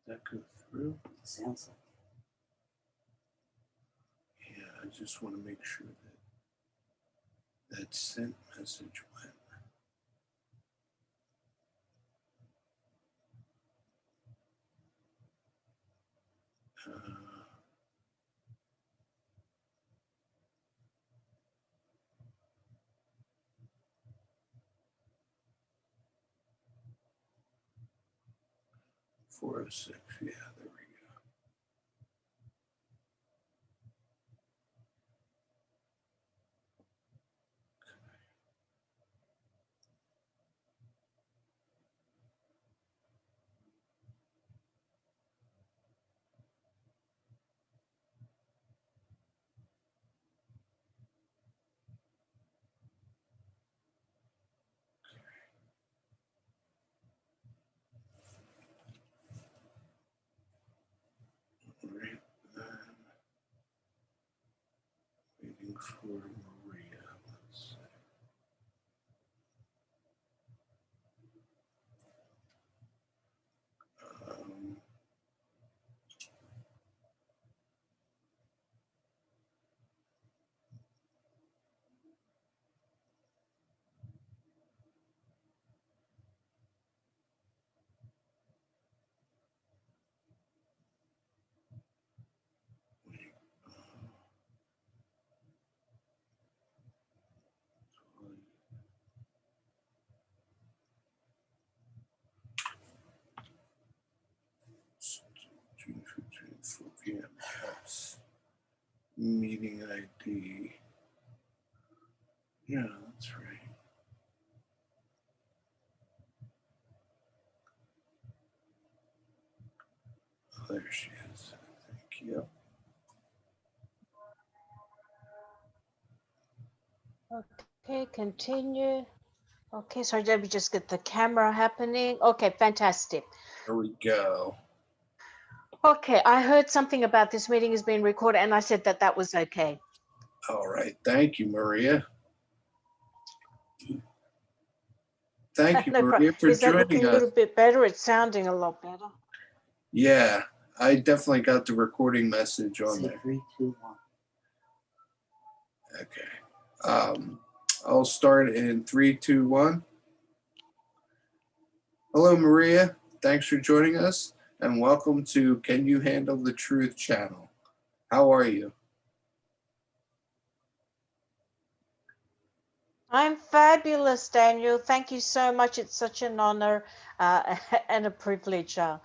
that go through? Sounds like. Yeah, I just want to make sure that sent message went. Uh, 406, yeah, there we go. Right, waiting for Maria. Let's see. Um, wait, 4 p.m. Yes. Meeting ID. Yeah, that's right. Oh, there she is. Thank you. Okay, continue. Okay, sorry, let me just get the camera happening. Okay, fantastic. There we go. Okay, I heard something about this meeting is being recorded, and I said that that was okay. All right. Thank you, Maria. Thank you, No problem. Maria, for Is that looking joining a us. little bit better? It's sounding a lot better. Yeah, I definitely got the recording message on Say there. 3, 2, 1. Okay. I'll start in 3, 2, 1. Hello, Maria. Thanks for joining us, and welcome to Can You Handle the Truth channel. How are you? I'm fabulous, Daniel. Thank you so much. It's such an honor and a privilege to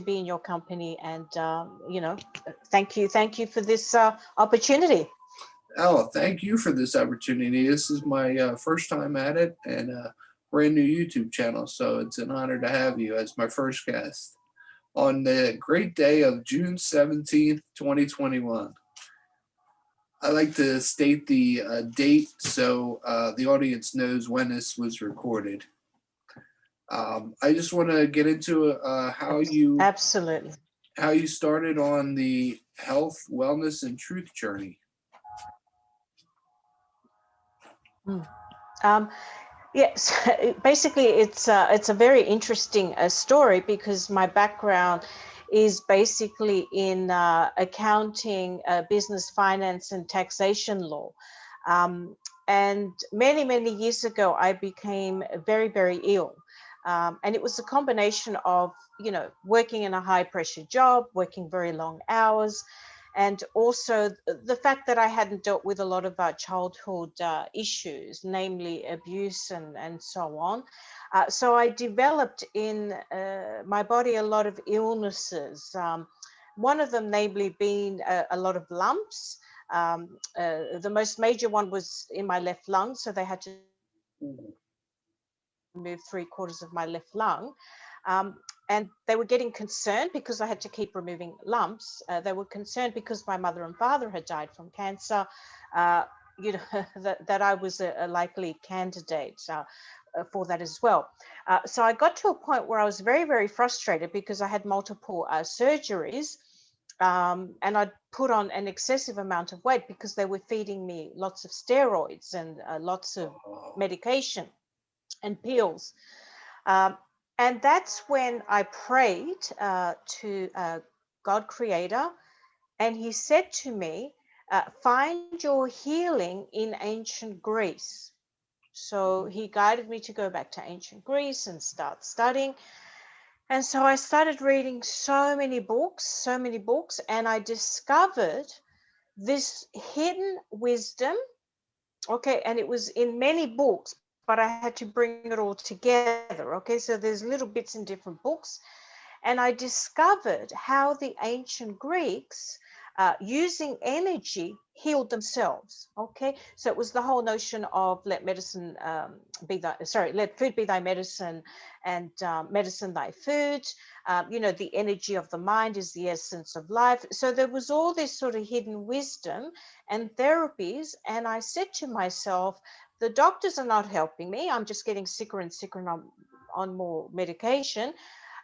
be in your company. And, thank you for this opportunity. Oh, thank you for this opportunity. This is my first time at it and a brand new YouTube channel, so it's an honor to have you as my first guest on the great day of June 17th, 2021. I like to state the date so the audience knows when this was recorded. I just want to get into how you started on the health, wellness, and truth journey. Yes, basically it's a very interesting story because my background is basically in accounting, business, finance, and taxation law. And many years ago, I became very, very ill. And it was a combination of, working in a high pressure job, working very long hours, and also the fact that I hadn't dealt with a lot of childhood issues, namely abuse and so on. So I developed in my body a lot of illnesses. One of them, namely, being a lot of lumps. The most major one was in my left lung, so they had to remove 3/4 of my left lung. And they were getting concerned because I had to keep removing lumps. They were concerned because my mother and father had died from cancer, that I was a likely candidate for that as well. So I got to a point where I was very, very frustrated because I had multiple surgeries, and I'd put on an excessive amount of weight because they were feeding me lots of steroids and lots of medication and pills. And that's when I prayed to God Creator, and He said to me, find your healing in ancient Greece. So He guided me to go back to ancient Greece and start studying. And so I started reading so many books, and I discovered this hidden wisdom. Okay, and it was in many books, but I had to bring it all together. Okay, so there's little bits in different books. And I discovered how the ancient Greeks, using energy, healed themselves. Okay, so it was the whole notion of let medicine let food be thy medicine, and medicine thy food. The energy of the mind is the essence of life. So there was all this sort of hidden wisdom and therapies. And I said to myself, the doctors are not helping me. I'm just getting sicker and sicker, and I'm on more medication.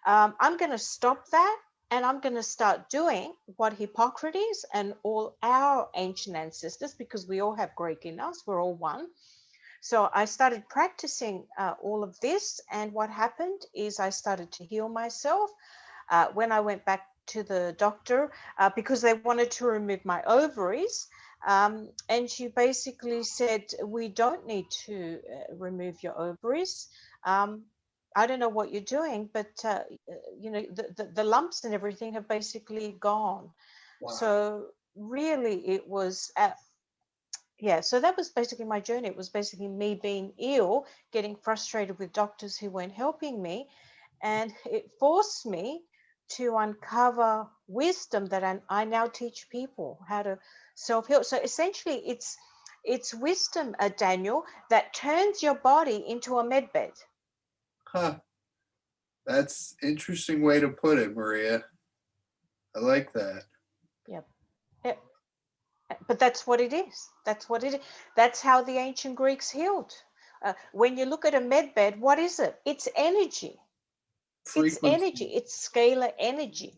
I'm going to stop that, and I'm going to start doing what Hippocrates and all our ancient ancestors, because we all have Greek in us, we're all one. So I started practicing all of this. And what happened is I started to heal myself. When I went back to the doctor, because they wanted to remove my ovaries. And she basically said, we don't need to remove your ovaries. Um, I don't know what you're doing, but the lumps and everything have basically gone. Wow. So really, it was yeah. So that was basically my journey. It was basically me being ill, getting frustrated with doctors who weren't helping me, and it forced me to uncover wisdom that I now teach people how to self-heal. So essentially, it's wisdom, Daniel, that turns your body into a med bed. Huh. That's interesting way to put it, Maria. I like that. Yep. Yep. But that's what it is. That's what it is. That's how the ancient Greeks healed. When you look at a med bed, what is it? It's energy. It's Frequency. energy. It's scalar energy.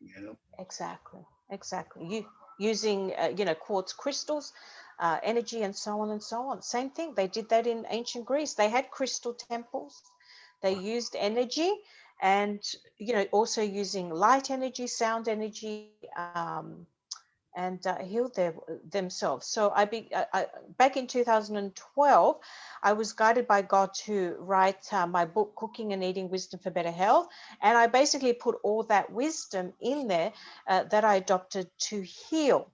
Yeah. Exactly. Exactly. Using quartz crystals, energy, and so on and so on. Same thing. They did that in ancient Greece. They had crystal temples. They used energy, and also using light energy, sound energy, and healed themselves. So back in 2012, I was guided by God to write my book, Cooking and Eating Wisdom for Better Health. And I basically put all that wisdom in there that I adopted to heal.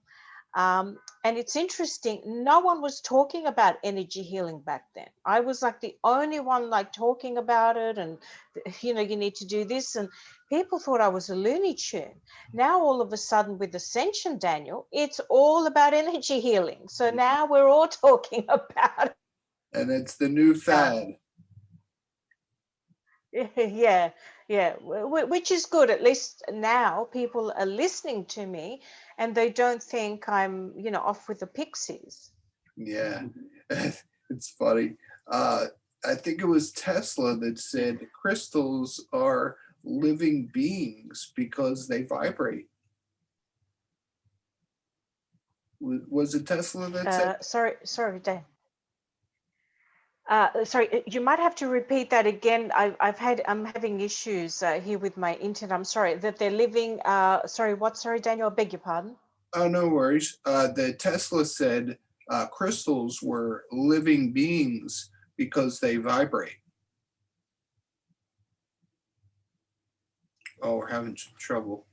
And it's interesting, no one was talking about energy healing back then. I was like the only one like talking about it, and you need to do this, and people thought I was a Looney Tune. Now all of a sudden with Ascension, Daniel, it's all about energy healing. So now we're all talking about it. And it's the new fad. Yeah, yeah, which is good. At least now people are listening to me, and they don't think I'm off with the pixies. Yeah. It's funny. Uh, I think it was Tesla that said crystals are living beings because they vibrate. Was it Tesla that said? Sorry, Dan. Sorry, you might have to repeat that again. I'm having issues here with my internet. I'm sorry that they're living. Sorry, what? Sorry, Daniel. I beg your pardon. Oh, no worries. The Tesla said crystals were living beings because they vibrate. Oh, we're having some trouble.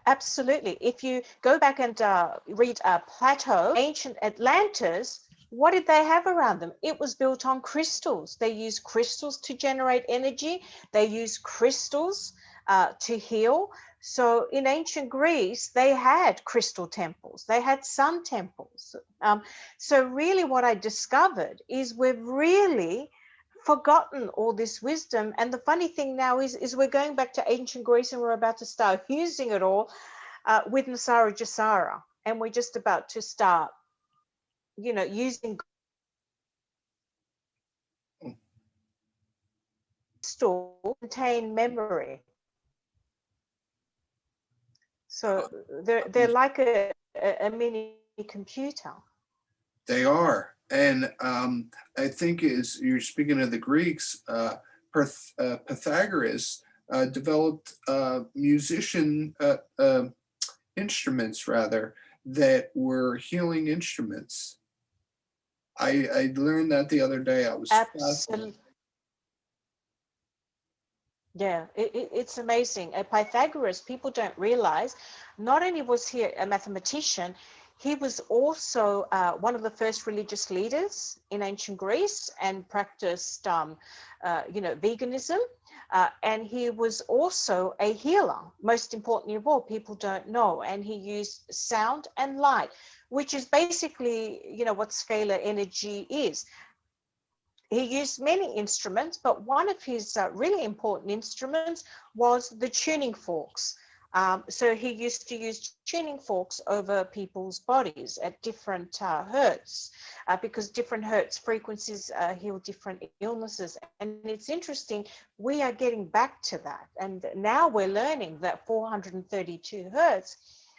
Absolutely. If you go back and read Plato, ancient Atlantis, what did they have around them? It was built on crystals. They used crystals to generate energy. They used crystals to heal. So in ancient Greece, they had crystal temples. They had sun temples. So really what I discovered is we've really forgotten all this wisdom. And the funny thing now is we're going back to ancient Greece, and we're about to start using it all with Nasara Jasara. And we're just about to start, using crystal to contain memory. Uh, So they're like a mini computer. They are. And I think as you're speaking of the Greeks, Pythagoras developed musician instruments rather that were healing instruments. I learned that the other day. I was fascinated. Absolutely. Yeah, it's amazing. Pythagoras, people don't realize, not only was he a mathematician, he was also one of the first religious leaders in ancient Greece and practiced, veganism. And he was also a healer. Most importantly of all, people don't know. And he used sound and light, which is basically, what scalar energy is. He used many instruments, but one of his really important instruments was the tuning forks. So he used to use tuning forks over people's bodies at different hertz, because different hertz frequencies heal different illnesses. And it's interesting, we are getting back to that. And now we're learning that 432 hertz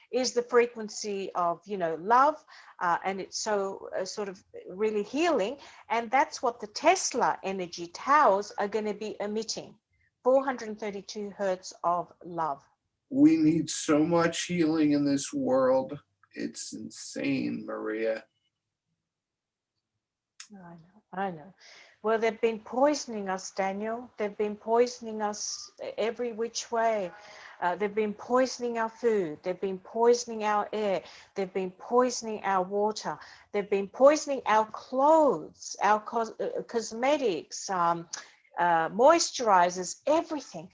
is the frequency of, love, and it's so sort of really healing. And that's what the Tesla energy towers are going to be emitting, 432 hertz of love. We need so much healing in this world. It's insane, Maria. I know, I know. Well, they've been poisoning us, Daniel. They've been poisoning us every which way. They've been poisoning our food. They've been poisoning our air. They've been poisoning our water. They've been poisoning our clothes, our cosmetics, moisturizers, everything.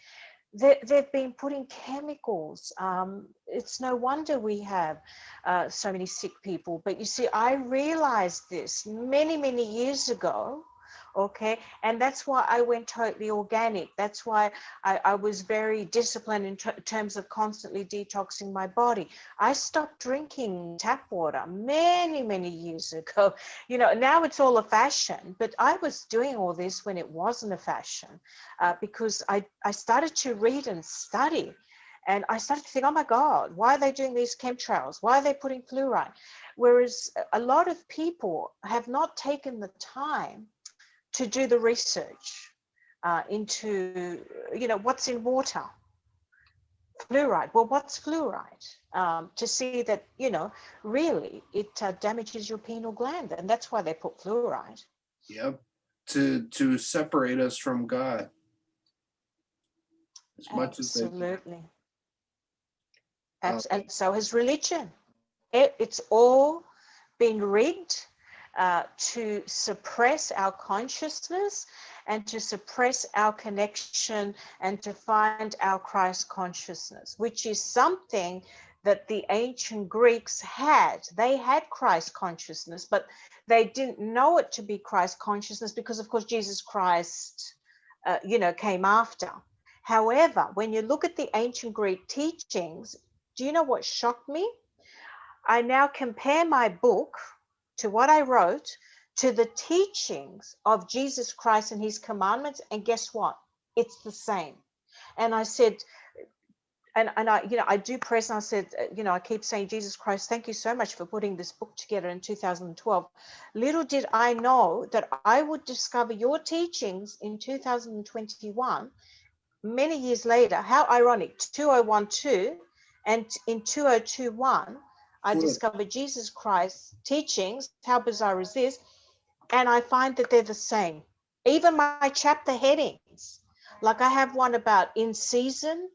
They've been putting chemicals. It's no wonder we have so many sick people. But you see, I realized this many, many years ago. Okay. And that's why I went totally organic. That's why I was very disciplined in terms of constantly detoxing my body. I stopped drinking tap water many, many years ago. Now it's all a fashion, but I was doing all this when it wasn't a fashion, because I started to read and study. And I started to think, oh my God, why are they doing these chemtrails? Why are they putting fluoride? Whereas a lot of people have not taken the time to do the research into, what's in water. Fluoride. Well, what's fluoride? To see that, really it damages your pineal gland. And that's why they put fluoride. Yep. To separate us from God as much as they can. Absolutely. Uh, And so has religion. It's all been rigged to suppress our consciousness and to suppress our connection and to find our Christ consciousness, which is something that the ancient Greeks had. They had Christ consciousness, but they didn't know it to be Christ consciousness because, of course, Jesus Christ, came after. However, when you look at the ancient Greek teachings, do you know what shocked me? I now compare my book to what I wrote to the teachings of Jesus Christ and his commandments. And guess what? It's the same. And I said, and I do press, and I said, I keep saying, Jesus Christ, thank you so much for putting this book together in 2012. Little did I know that I would discover your teachings in 2021, many years later. How ironic, 2012, and in 2021, I flip. discovered Jesus Christ's teachings. How bizarre is this? And I find that they're the same. Even my chapter headings, like I have one about in season,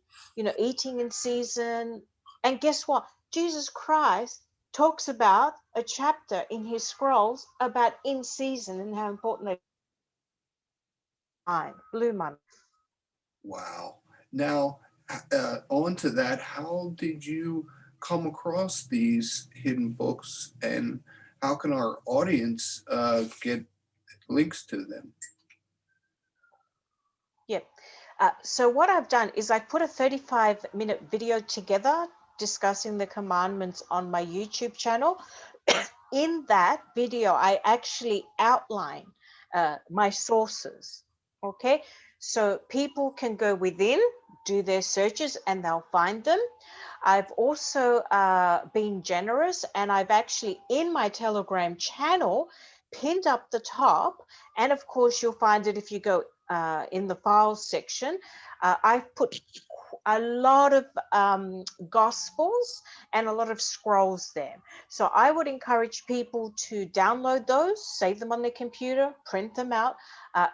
eating in season. And guess what? Jesus Christ talks about a chapter in his scrolls about in season and how important they are. Blew my. Wow. Now, on to that, how did you come across these hidden books, and how can our audience get links to them? Yep. So what I've done is I put a 35-minute video together discussing the commandments on my YouTube channel. In that video, I actually outline my sources. Okay. So people can go within, do their searches, and they'll find them. I've also been generous, and I've actually, in my Telegram channel, pinned up the top. And of course, you'll find it if you go in the files section. I've put a lot of gospels and a lot of scrolls there. So I would encourage people to download those, save them on their computer, print them out,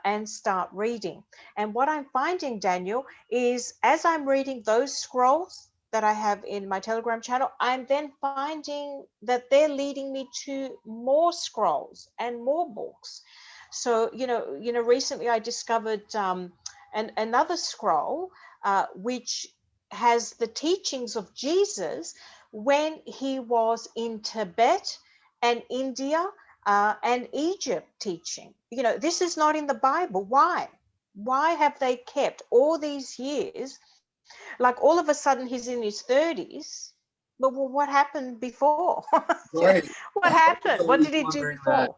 and start reading. And what I'm finding, Daniel, is as I'm reading those scrolls that I have in my Telegram channel, I'm then finding that they're leading me to more scrolls and more books. So, recently I discovered another scroll which has the teachings of Jesus when he was in Tibet and India and Egypt teaching. This is not in the Bible. Why? Why have they kept all these years? Like all of a sudden he's in his 30s. But well, what happened before? Right. What I was happened? What always did he do wondering that. before?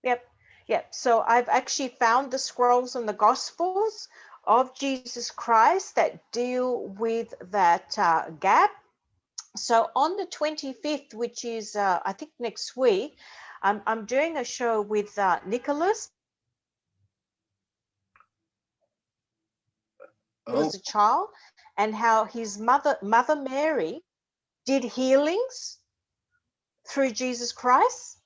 Yep. Yep. So I've actually found the scrolls and the gospels of Jesus Christ that deal with that gap. So on the 25th, which is I think next week, I'm doing a show with Nicholas. Oh, Was a child, and how his mother Mary did healings through Jesus Christ.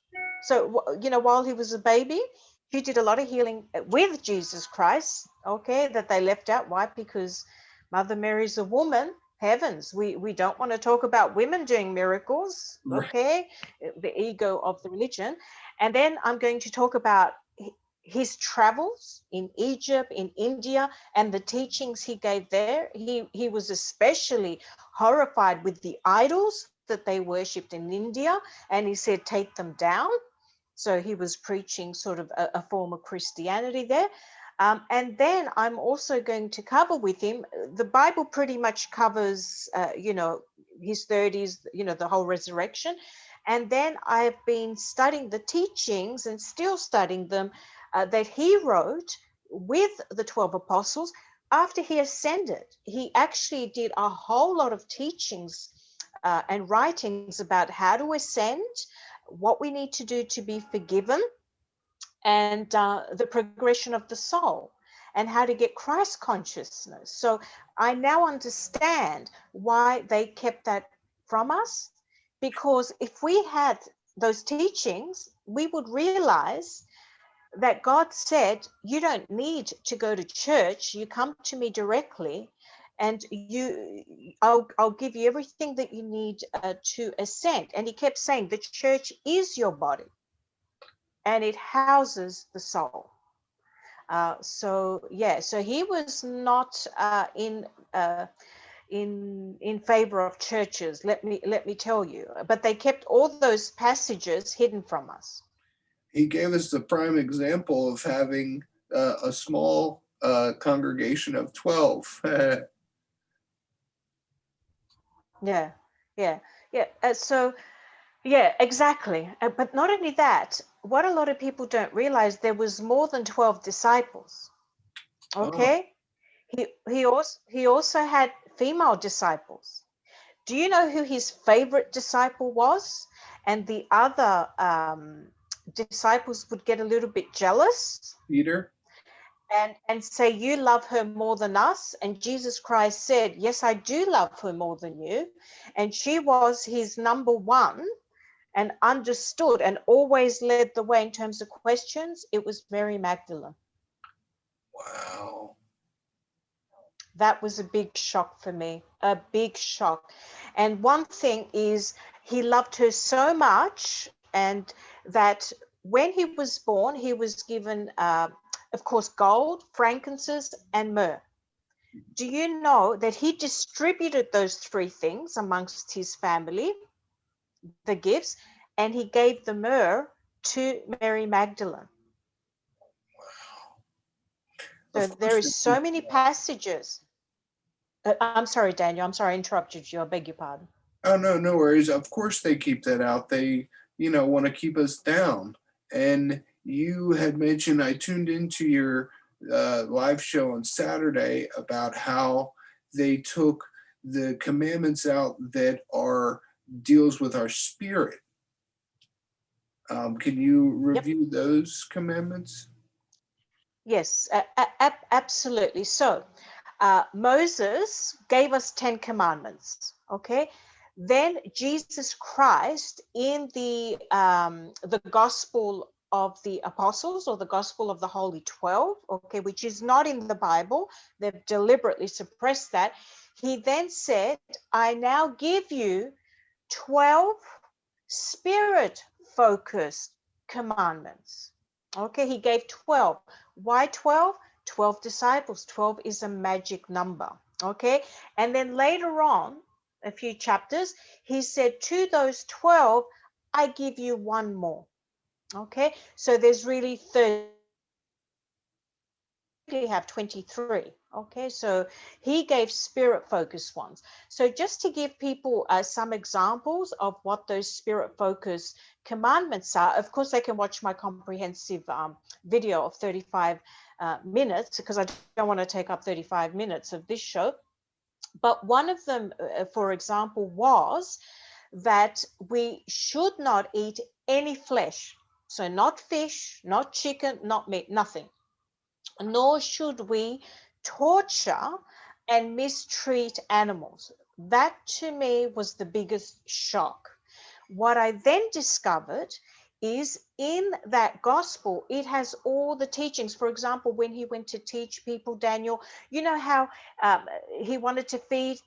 So, while he was a baby, he did a lot of healing with Jesus Christ, okay, that they left out. Why? Because Mother Mary's a woman. Heavens, we don't want to talk about women doing miracles, right. okay? The ego of the religion. And then I'm going to talk about his travels in Egypt, in India, and the teachings he gave there. He was especially horrified with the idols that they worshipped in India, and he said, take them down. So he was preaching sort of a form of Christianity there. And then I'm also going to cover with him, the Bible pretty much covers, his 30s, the whole resurrection. And then I've been studying the teachings and still studying them that he wrote with the 12 apostles after he ascended. He actually did a whole lot of teachings and writings about how to ascend, what we need to do to be forgiven, and the progression of the soul, and how to get Christ consciousness. So I now understand why they kept that from us, because if we had those teachings, we would realize that God said, you don't need to go to church. You come to me directly, and I'll give you everything that you need to ascend. And he kept saying, the church is your body, and it houses the soul. So he was not in favor of churches. Let me tell you. But they kept all those passages hidden from us. He gave us the prime example of having a small congregation of 12. Yeah, yeah, yeah. Yeah, exactly. But not only that, what a lot of people don't realize, there was more than 12 disciples. Oh, Okay, he also had female disciples. Do you know who his favorite disciple was? And the other disciples would get a little bit jealous Peter? and say, you love her more than us. And Jesus Christ said, yes, I do love her more than you. And she was his number one and understood and always led the way in terms of questions. It was Mary Magdalene. Wow. That was a big shock for me, a big shock. And one thing is, he loved her so much, and that when he was born, he was given, of course, gold, frankincense, and myrrh. Do you know that he distributed those three things amongst his family, the gifts, and he gave the myrrh to Mary Magdalene? So Of there course is they so keep many that. passages. I'm sorry, Daniel. I'm sorry I interrupted you. I beg your pardon. Oh, no, no worries. Of course they keep that out. They, want to keep us down. And you had mentioned, I tuned into your live show on Saturday about how they took the commandments out that are deals with our spirit. Can you Yep. review those commandments? Yes, absolutely. So Moses gave us 10 commandments. Okay. Then Jesus Christ in the gospel of the apostles, or the gospel of the Holy 12, okay, which is not in the Bible. They've deliberately suppressed that. He then said, I now give you 12 spirit focused commandments. Okay, he gave 12. Why 12? 12 disciples. 12 is a magic number. Okay, and then later on, a few chapters, he said, to those 12, I give you one more. Okay, so there's really 30. Have 23. Okay, so he gave spirit focused ones. So just to give people some examples of what those spirit focused commandments are, of course they can watch my comprehensive video of 35 minutes, because I don't want to take up 35 minutes of this show. But one of them, for example, was that we should not eat any flesh. So not fish, not chicken, not meat, nothing. Nor should we torture and mistreat animals. That to me was the biggest shock. What I then discovered is in that gospel, it has all the teachings. For example, when he went to teach people, Daniel, you know how he wanted to feed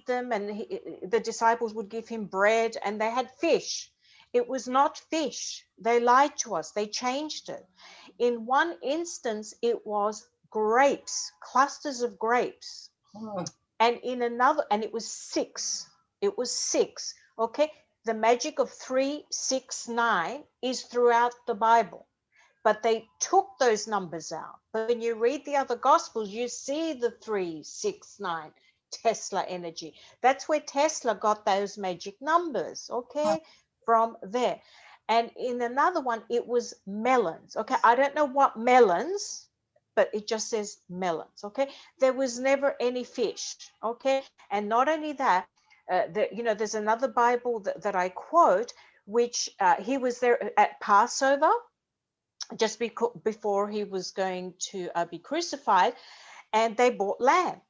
them, and the disciples would give him bread, and they had fish. It was not fish. They lied to us. They changed it. In one instance, it was grapes, clusters of grapes. Huh. And in another, and it was six. It was six. Okay. The magic of 369 is throughout the Bible, but they took those numbers out. But when you read the other gospels, you see the 369 Tesla energy. That's where Tesla got those magic numbers, okay, from there. And in another one, it was melons. Okay, I don't know what melons, but it just says melons. Okay, there was never any fish. Okay, and not only that, there's another Bible that I quote, which he was there at Passover just before he was going to be crucified, and they bought lamb.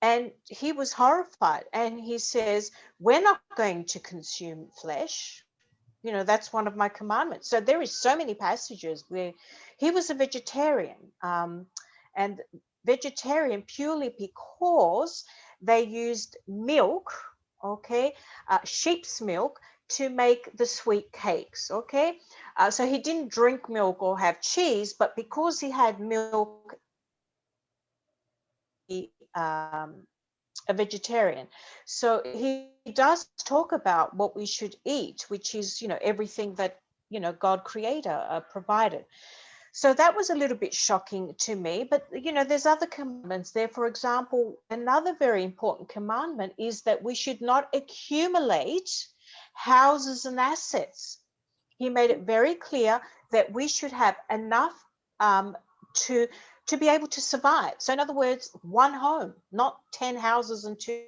And he was horrified. And he says, we're not going to consume flesh. That's one of my commandments. So there is so many passages where he was a vegetarian, and vegetarian purely because they used milk, okay, sheep's milk, to make the sweet cakes, okay. So he didn't drink milk or have cheese, but because he had milk, a vegetarian. So he does talk about what we should eat, which is, everything that, God creator provided. So that was a little bit shocking to me. But, there's other commandments there. For example, another very important commandment is that we should not accumulate houses and assets. He made it very clear that we should have enough to to be able to survive. So in other words, one home, not 10 houses and two.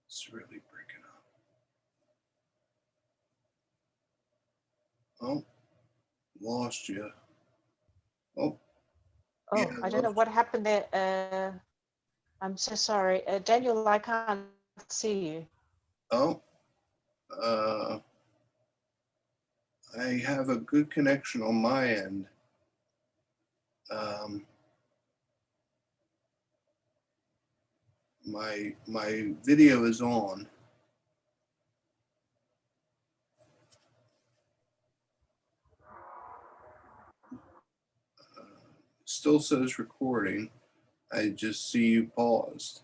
It's really breaking up. Oh, lost you. Oh, yeah, Oh, I I don't know lost what happened there. I'm so sorry. Daniel, I can't see you. you. Oh, I have a good connection on my end. Um, my video is on. Still says recording. I just see you paused.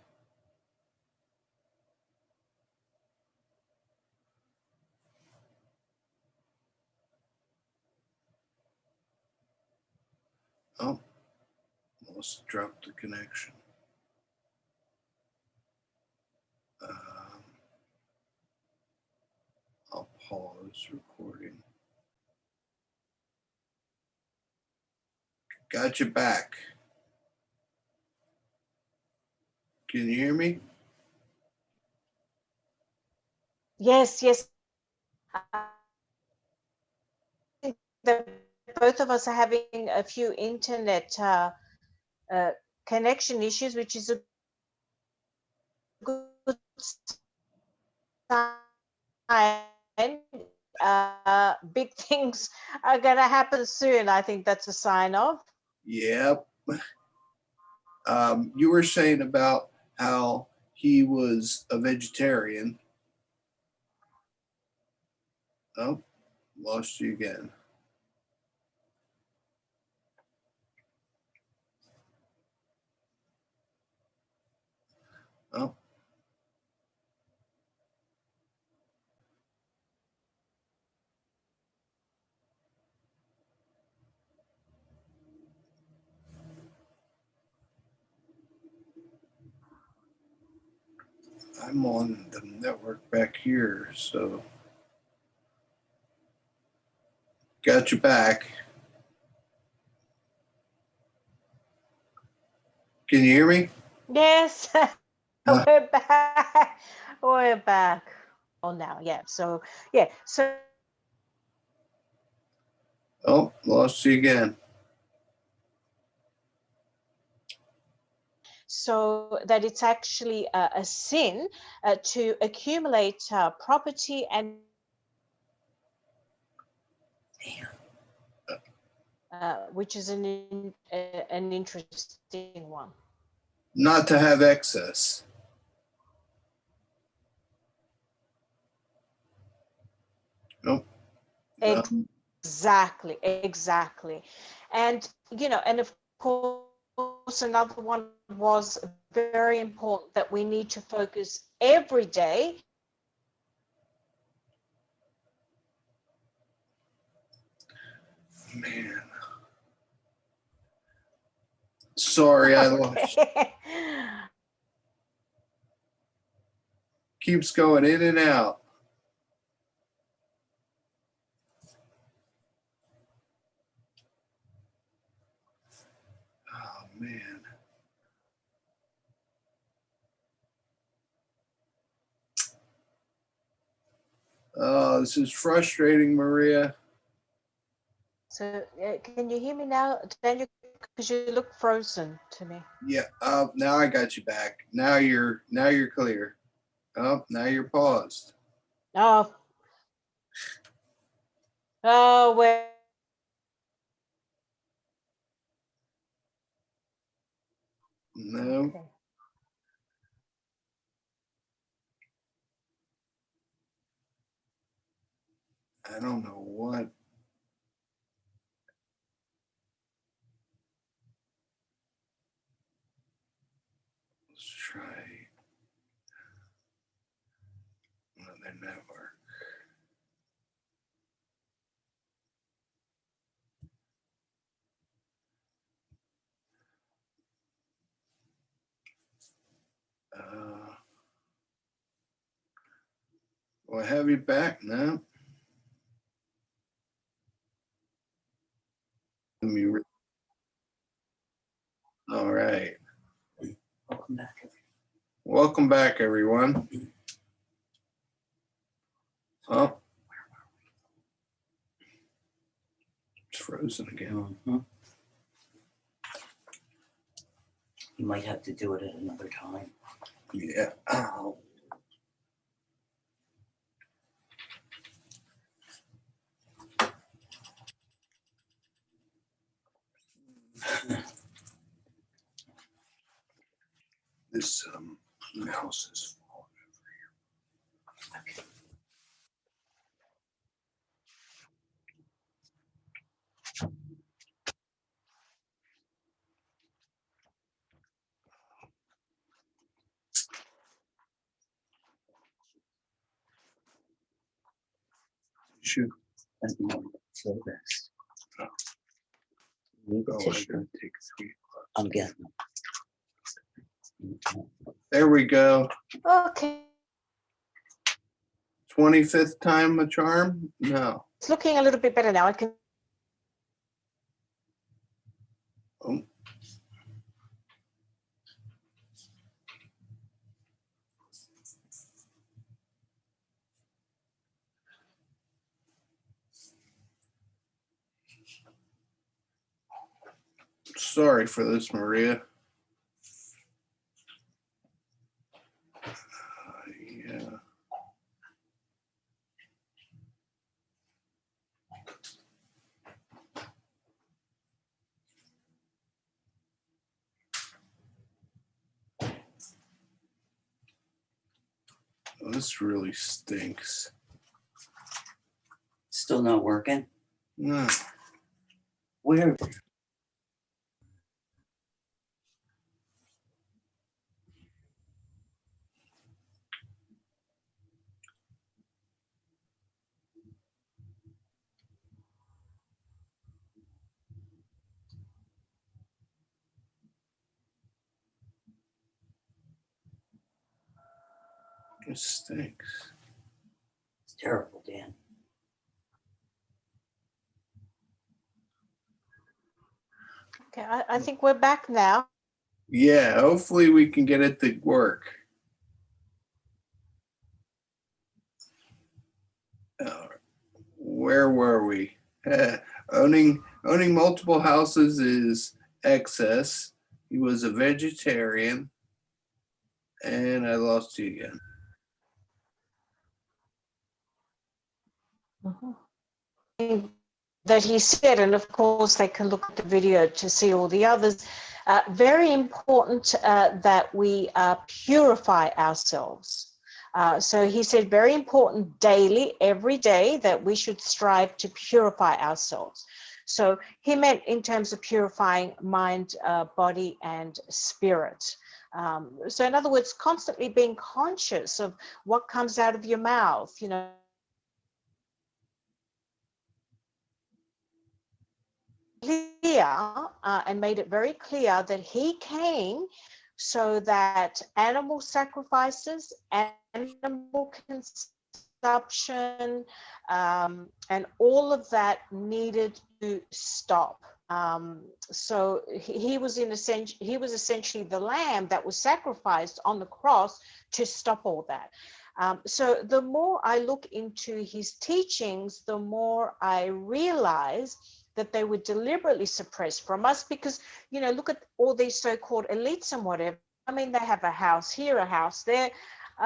Oh, almost dropped the connection. Um, I'll pause recording. Got you back. Can you hear me? Yes, yes. I think that both of us are having a few internet uh, connection issues, which is a good sign. Big things are going to happen soon. I think that's a sign of. Yep. You were saying about how he was a vegetarian. Oh, lost you again. Oh, I'm on the network back here, so got you back. Can you hear me? Yes, we're back. We're back. Oh, now, yeah. So, yeah. Oh, lost you again. So that it's actually a sin to accumulate property and which is an interesting one. Not to have excess. Nope. Exactly, exactly. And, and of course, another one was very important that we need to focus every day. Man. Sorry, I lost. Keeps going in and out. Oh, man. Oh, this is frustrating, Maria. So can you hear me now, Daniel? Because you look frozen to me. Yeah. Now I got you back. Now you're clear. Oh, now you're paused. Oh, wait. No. Okay. I don't know what. Let's try another network. Well, I have you back now. All right. Welcome back. Welcome back, everyone. Oh, it's frozen again. Mm-hmm. You might have to do it at another time. Yeah. Oh. This mouse is falling over here. Okay. Shoot. At the moment, so this. Oh. Need Oh, I tissue. gotta take 3. I'm getting There we go. Okay. 25th time a charm? No. It's looking a little bit better now. I can. Oh. Sorry for this, Maria. Yeah. This really stinks. Still not working? No. Where? It stinks. It's terrible, Dan. Okay, I think we're back now. Yeah, hopefully we can get it to work. Where were we? Owning multiple houses is excess. He was a vegetarian, and I lost you again. That he said, and of course they can look at the video to see all the others. Very important that we purify ourselves. So he said very important daily, every day, that we should strive to purify ourselves. So he meant in terms of purifying mind, body, and spirit. So in other words, constantly being conscious of what comes out of your mouth, you know, clear and made it very clear that he came so that animal sacrifices, animal consumption, and all of that needed to stop. So he was essentially the lamb that was sacrificed on the cross to stop all that. So the more I look into his teachings, the more I realize that they were deliberately suppressed from us because, you know, look at all these so-called elites and whatever. I mean, they have a house here, a house there.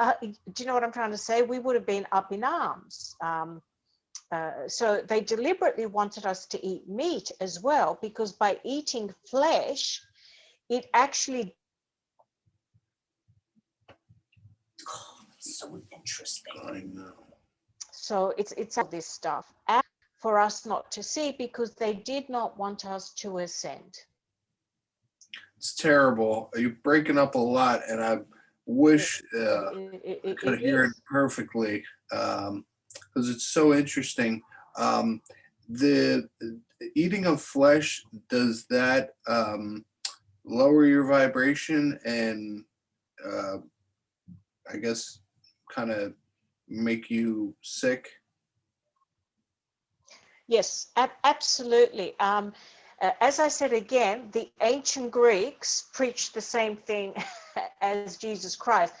Do you know what I'm trying to say? We would have been up in arms. So they deliberately wanted us to eat meat as well, because by eating flesh, it actually... So interesting. I know. So it's all this stuff for us not to see because they did not want us to ascend. It's terrible. You're breaking up a lot, and I wish I could hear it perfectly because it's so interesting. The eating of flesh, does that lower your vibration and I guess kind of make you sick? Yes, absolutely. As I said again, the ancient Greeks preached the same thing as Jesus Christ.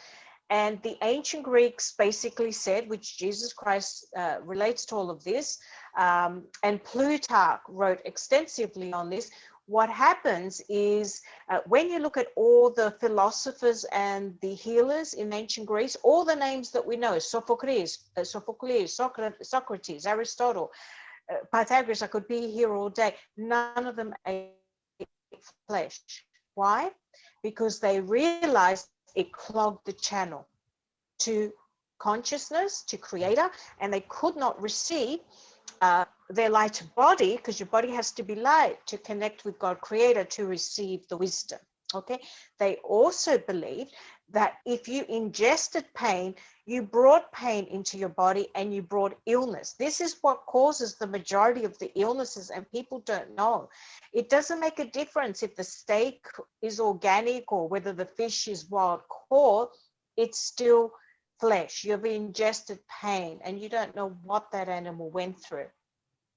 And the ancient Greeks basically said, which Jesus Christ relates to all of this, and Plutarch wrote extensively on this, what happens is when you look at all the philosophers and the healers in ancient Greece, all the names that we know, Sophocles, Socrates, Aristotle, Pythagoras, I could be here all day, none of them ate flesh. Why? Because they realized it clogged the channel to consciousness, to creator, and they could not receive their light body, because your body has to be light to connect with God creator to receive the wisdom. Okay, they also believed that if you ingested pain, you brought pain into your body and you brought illness. This is what causes the majority of the illnesses, and people don't know. It doesn't make a difference if the steak is organic or whether the fish is wild caught, it's still flesh. You've ingested pain and you don't know what that animal went through.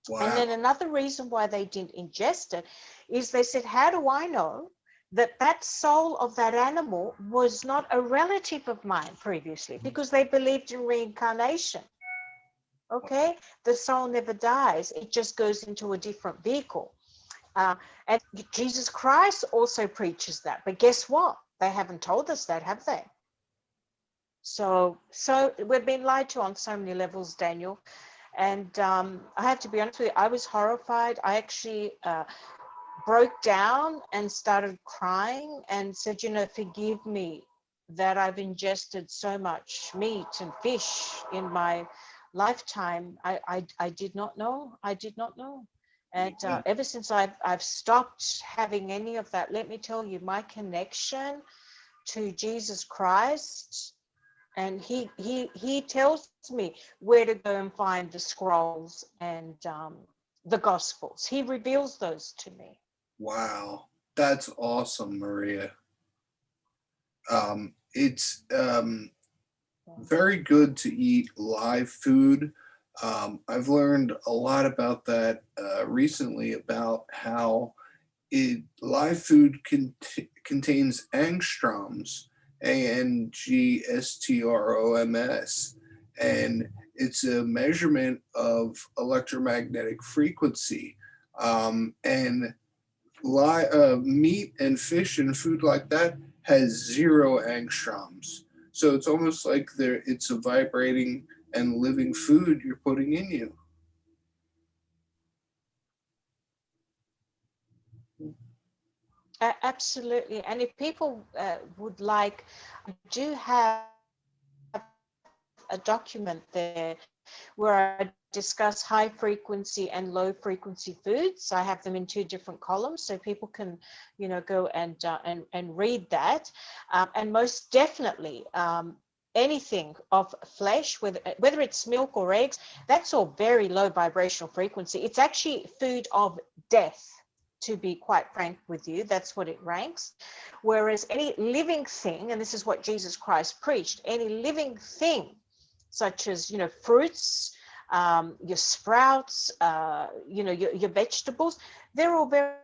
Wow. And then another reason why they didn't ingest it is they said, how do I know that that soul of that animal was not a relative of mine previously? Because they believed in reincarnation. Okay, the soul never dies, it just goes into a different vehicle. And Jesus Christ also preaches that. But guess what? They haven't told us that, have they? So we've been lied to on so many levels, Daniel. And I have to be honest with you, I was horrified. I actually broke down and started crying and said, forgive me that I've ingested so much meat and fish in my lifetime. I did not know. I did not know. And ever since I've stopped having any of that, let me tell you, my connection to Jesus Christ, and he tells me where to go and find the scrolls and the Gospels. He reveals those to me. Wow, that's awesome, Maria. It's very good to eat live food. I've learned a lot about that recently, about how live food contains angstroms, ANGSTROMS, and it's a measurement of electromagnetic frequency. And meat and fish and food like that has 0 angstroms. So it's almost like it's a vibrating and living food you're putting in you. Absolutely. And if people would like, I do have a document there where I discuss high frequency and low frequency foods. I have them in 2 different columns, so people can, go and read that. And most definitely, anything of flesh, whether it's milk or eggs, that's all very low vibrational frequency. It's actually food of death, to be quite frank with you. That's what it ranks. Whereas any living thing, and this is what Jesus Christ preached, any living thing, such as, fruits, your sprouts, your vegetables, they're all very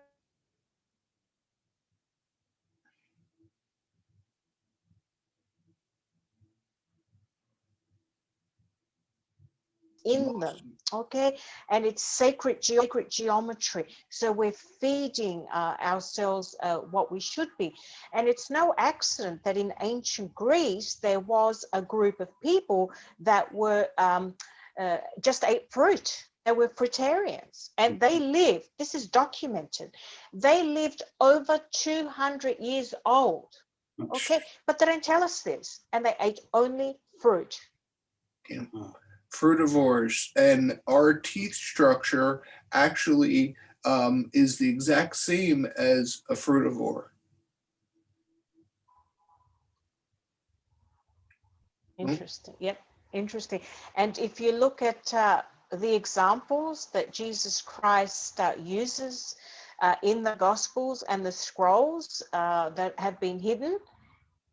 in them. Okay, and it's sacred geometry. So we're feeding ourselves what we should be. And it's no accident that in ancient Greece there was a group of people that were just ate fruit. They were fruitarians, and they lived, this is documented, they lived over 200 years old. Okay, but they don't tell us this, and they ate only fruit. Yeah. Frutivores, and our teeth structure actually is the exact same as a frutivore. Interesting. Yep. Interesting. And if you look at the examples that Jesus Christ uses in the Gospels and the scrolls that have been hidden,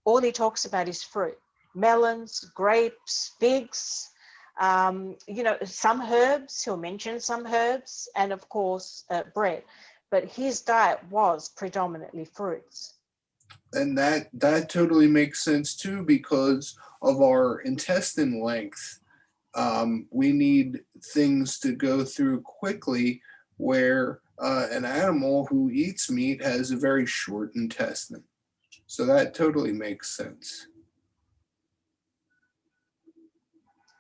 all he talks about is fruit: melons, grapes, figs, some herbs. He'll mention some herbs, and of course, bread. But his diet was predominantly fruits. And that totally makes sense too, because of our intestine length. We need things to go through quickly, where an animal who eats meat has a very short intestine. So that totally makes sense.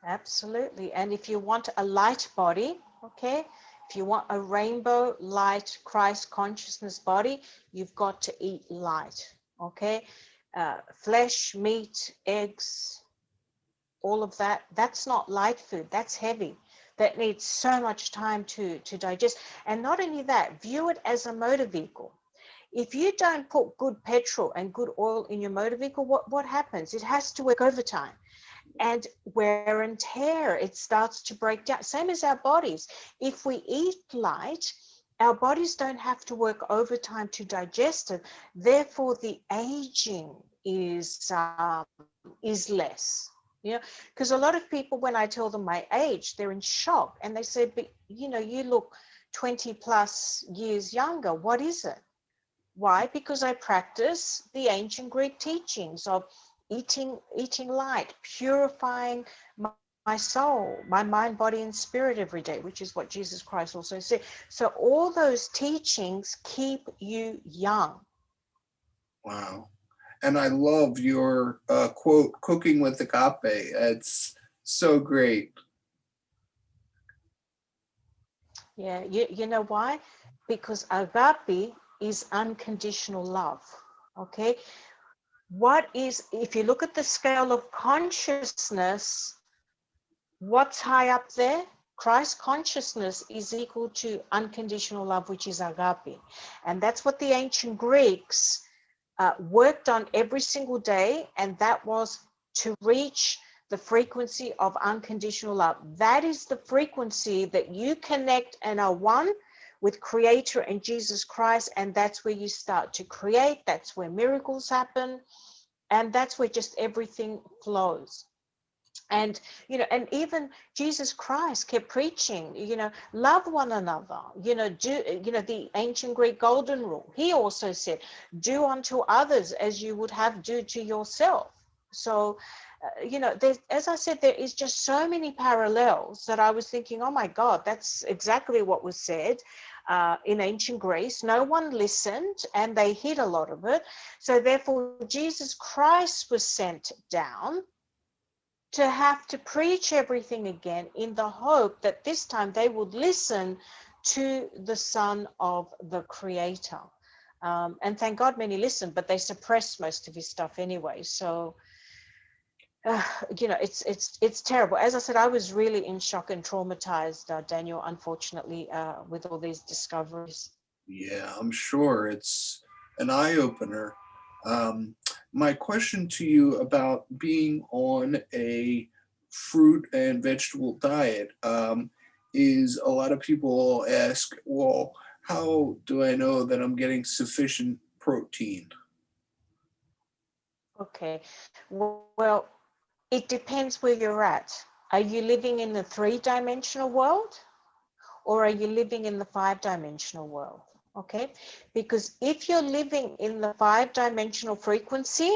Absolutely. And if you want a light body, okay, if you want a rainbow light Christ consciousness body, you've got to eat light, okay? Flesh, meat, eggs, all of that, that's not light food, that's heavy. That needs so much time to digest. And not only that, view it as a motor vehicle. If you don't put good petrol and good oil in your motor vehicle, what happens? It has to work overtime. And wear and tear, it starts to break down. Same as our bodies. If we eat light, our bodies don't have to work overtime to digest it. Therefore, the aging is less. Because a lot of people, when I tell them my age, they're in shock, and they say, "But you look 20 plus years younger. What is it?" Why? Because I practice the ancient Greek teachings of eating light, purifying my soul, my mind, body, and spirit every day, which is what Jesus Christ also said. So all those teachings keep you young. Wow. And I love your quote, cooking with agape. It's so great. Yeah, you know why? Because agape is unconditional love. Okay. What is, if you look at the scale of consciousness, what's high up there? Christ consciousness is equal to unconditional love, which is agape. And that's what the ancient Greeks worked on every single day. And that was to reach the frequency of unconditional love. That is the frequency that you connect and are one with Creator and Jesus Christ. And that's where you start to create. That's where miracles happen. And that's where just everything flows. And and even Jesus Christ kept preaching, love one another, do, the ancient Greek golden rule. He also said, do unto others as you would have do to yourself. So there's, as I said, there is just so many parallels that I was thinking, oh my God, that's exactly what was said in ancient Greece. No one listened and they hid a lot of it. So therefore Jesus Christ was sent down to have to preach everything again, in the hope that this time they would listen to the Son of the Creator. And thank God many listened, but they suppressed most of his stuff anyway. So, it's terrible. As I said, I was really in shock and traumatized, Daniel, unfortunately, with all these discoveries. Yeah, I'm sure it's an eye opener. My question to you about being on a fruit and vegetable diet is, a lot of people ask, well, how do I know that I'm getting sufficient protein? Okay. Well, it depends where you're at. Are you living in the three-dimensional world, or are you living in the five-dimensional world? Okay, because if you're living in the five-dimensional frequency,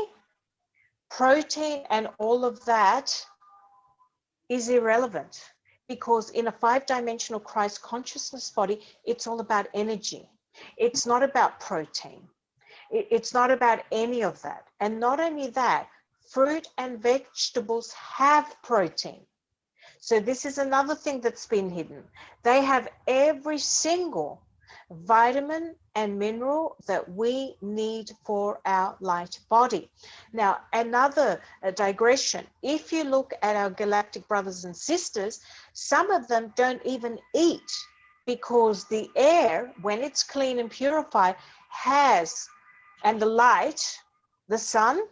protein and all of that is irrelevant, because in a five-dimensional Christ consciousness body, it's all about energy. It's not about protein. It's not about any of that. And not only that, fruit and vegetables have protein. So this is another thing that's been hidden. They have every single vitamin and mineral that we need for our light body. Now, another digression, if you look at our galactic brothers and sisters, some of them don't even eat, because the air, when it's clean and purified, has, and the light, the sun,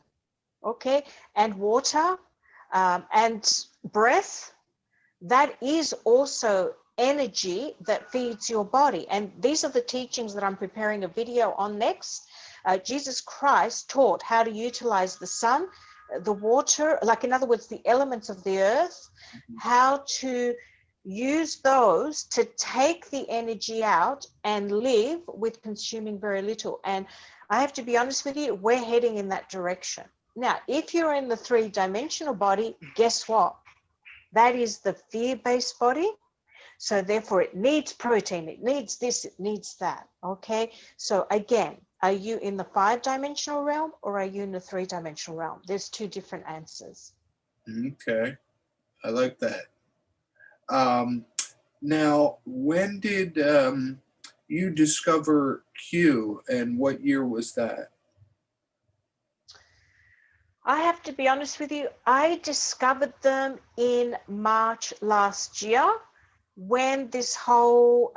okay, and water, and breath, that is also energy that feeds your body. And these are the teachings that I'm preparing a video on next. Jesus Christ taught how to utilize the sun, the water, like in other words, the elements of the earth, how to use those to take the energy out and live with consuming very little. And I have to be honest with you, we're heading in that direction. Now, if you're in the three-dimensional body, guess what? That is the fear-based body. So therefore it needs protein, it needs this, it needs that. Okay. So again, are you in the five-dimensional realm, or are you in the three-dimensional realm? There's two different answers. Okay, I like that. Um, Now, when did you discover Q, and what year was that? I have to be honest with you, I discovered them in March last year, when this whole,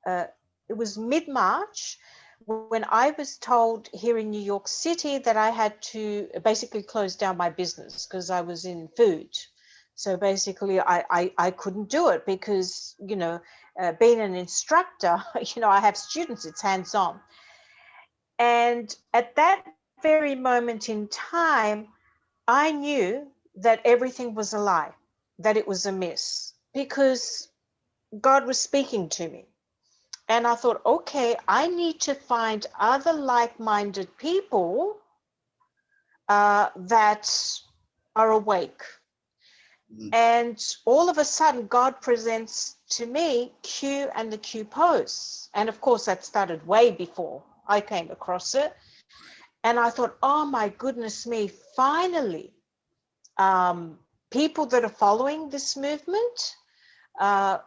it was mid-March, when I was told here in New York City that I had to basically close down my business because I was in food. So basically I couldn't do it because, being an instructor, I have students, it's hands-on. And at that very moment in time, I knew that everything was a lie, that it was amiss, because God was speaking to me. And I thought, okay, I need to find other like-minded people that are awake. Mm. And all of a sudden, God presents to me Q and the Q pose. And of course, that started way before I came across it. And I thought, oh my goodness me, finally, people that are following this movement, and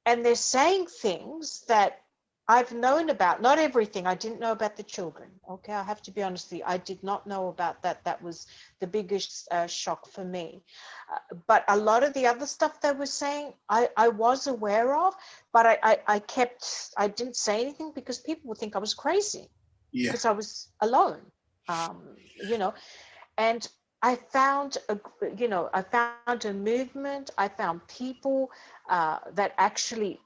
they're saying things that I've known about, not everything. I didn't know about the children. Okay, I have to be honest with you. I did not know about that. That was the biggest shock for me. But a lot of the other stuff they were saying, I was aware of, but I didn't say anything because people would think I was crazy Yeah. because I was alone, you know. And I found a movement. I found people that actually,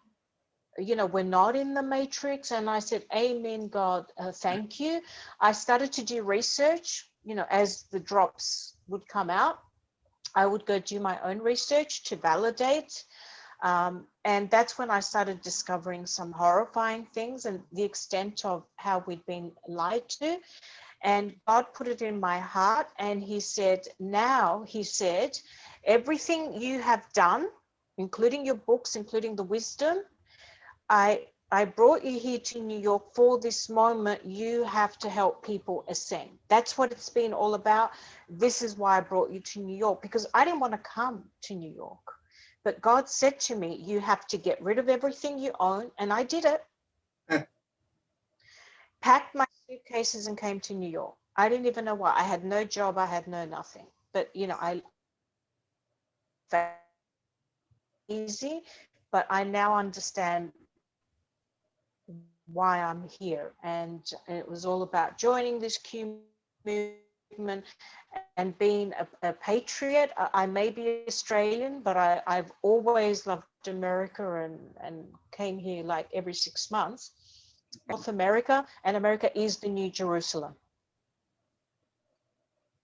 we're not in the matrix. And I said, amen, God, thank you. I started to do research, as the drops would come out. I would go do my own research to validate. And that's when I started discovering some horrifying things and the extent of how we'd been lied to. And God put it in my heart. And he said, everything you have done, including your books, including the wisdom, I brought you here to New York for this moment. You have to help people ascend. That's what it's been all about. This is why I brought you to New York, because I didn't want to come to New York. But God said to me, you have to get rid of everything you own. And I did it. Packed my suitcases and came to New York. I didn't even know why. I had no job. I had no nothing. But, I easy, but I now understand why I'm here. And it was all about joining this Q movement and being a patriot. I may be Australian, but I've always loved America and came here like every 6 months. North America, and America is the New Jerusalem.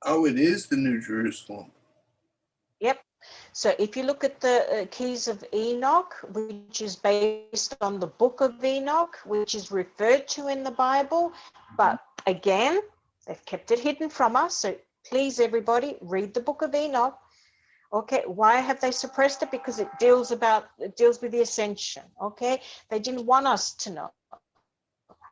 Oh, it is the New Jerusalem. Yep. So if you look at the Keys of Enoch, which is based on the Book of Enoch, which is referred to in the Bible, but again, they've kept it hidden from us. So please, everybody, read the Book of Enoch. Okay, why have they suppressed it? Because it deals with the ascension. Okay, they didn't want us to know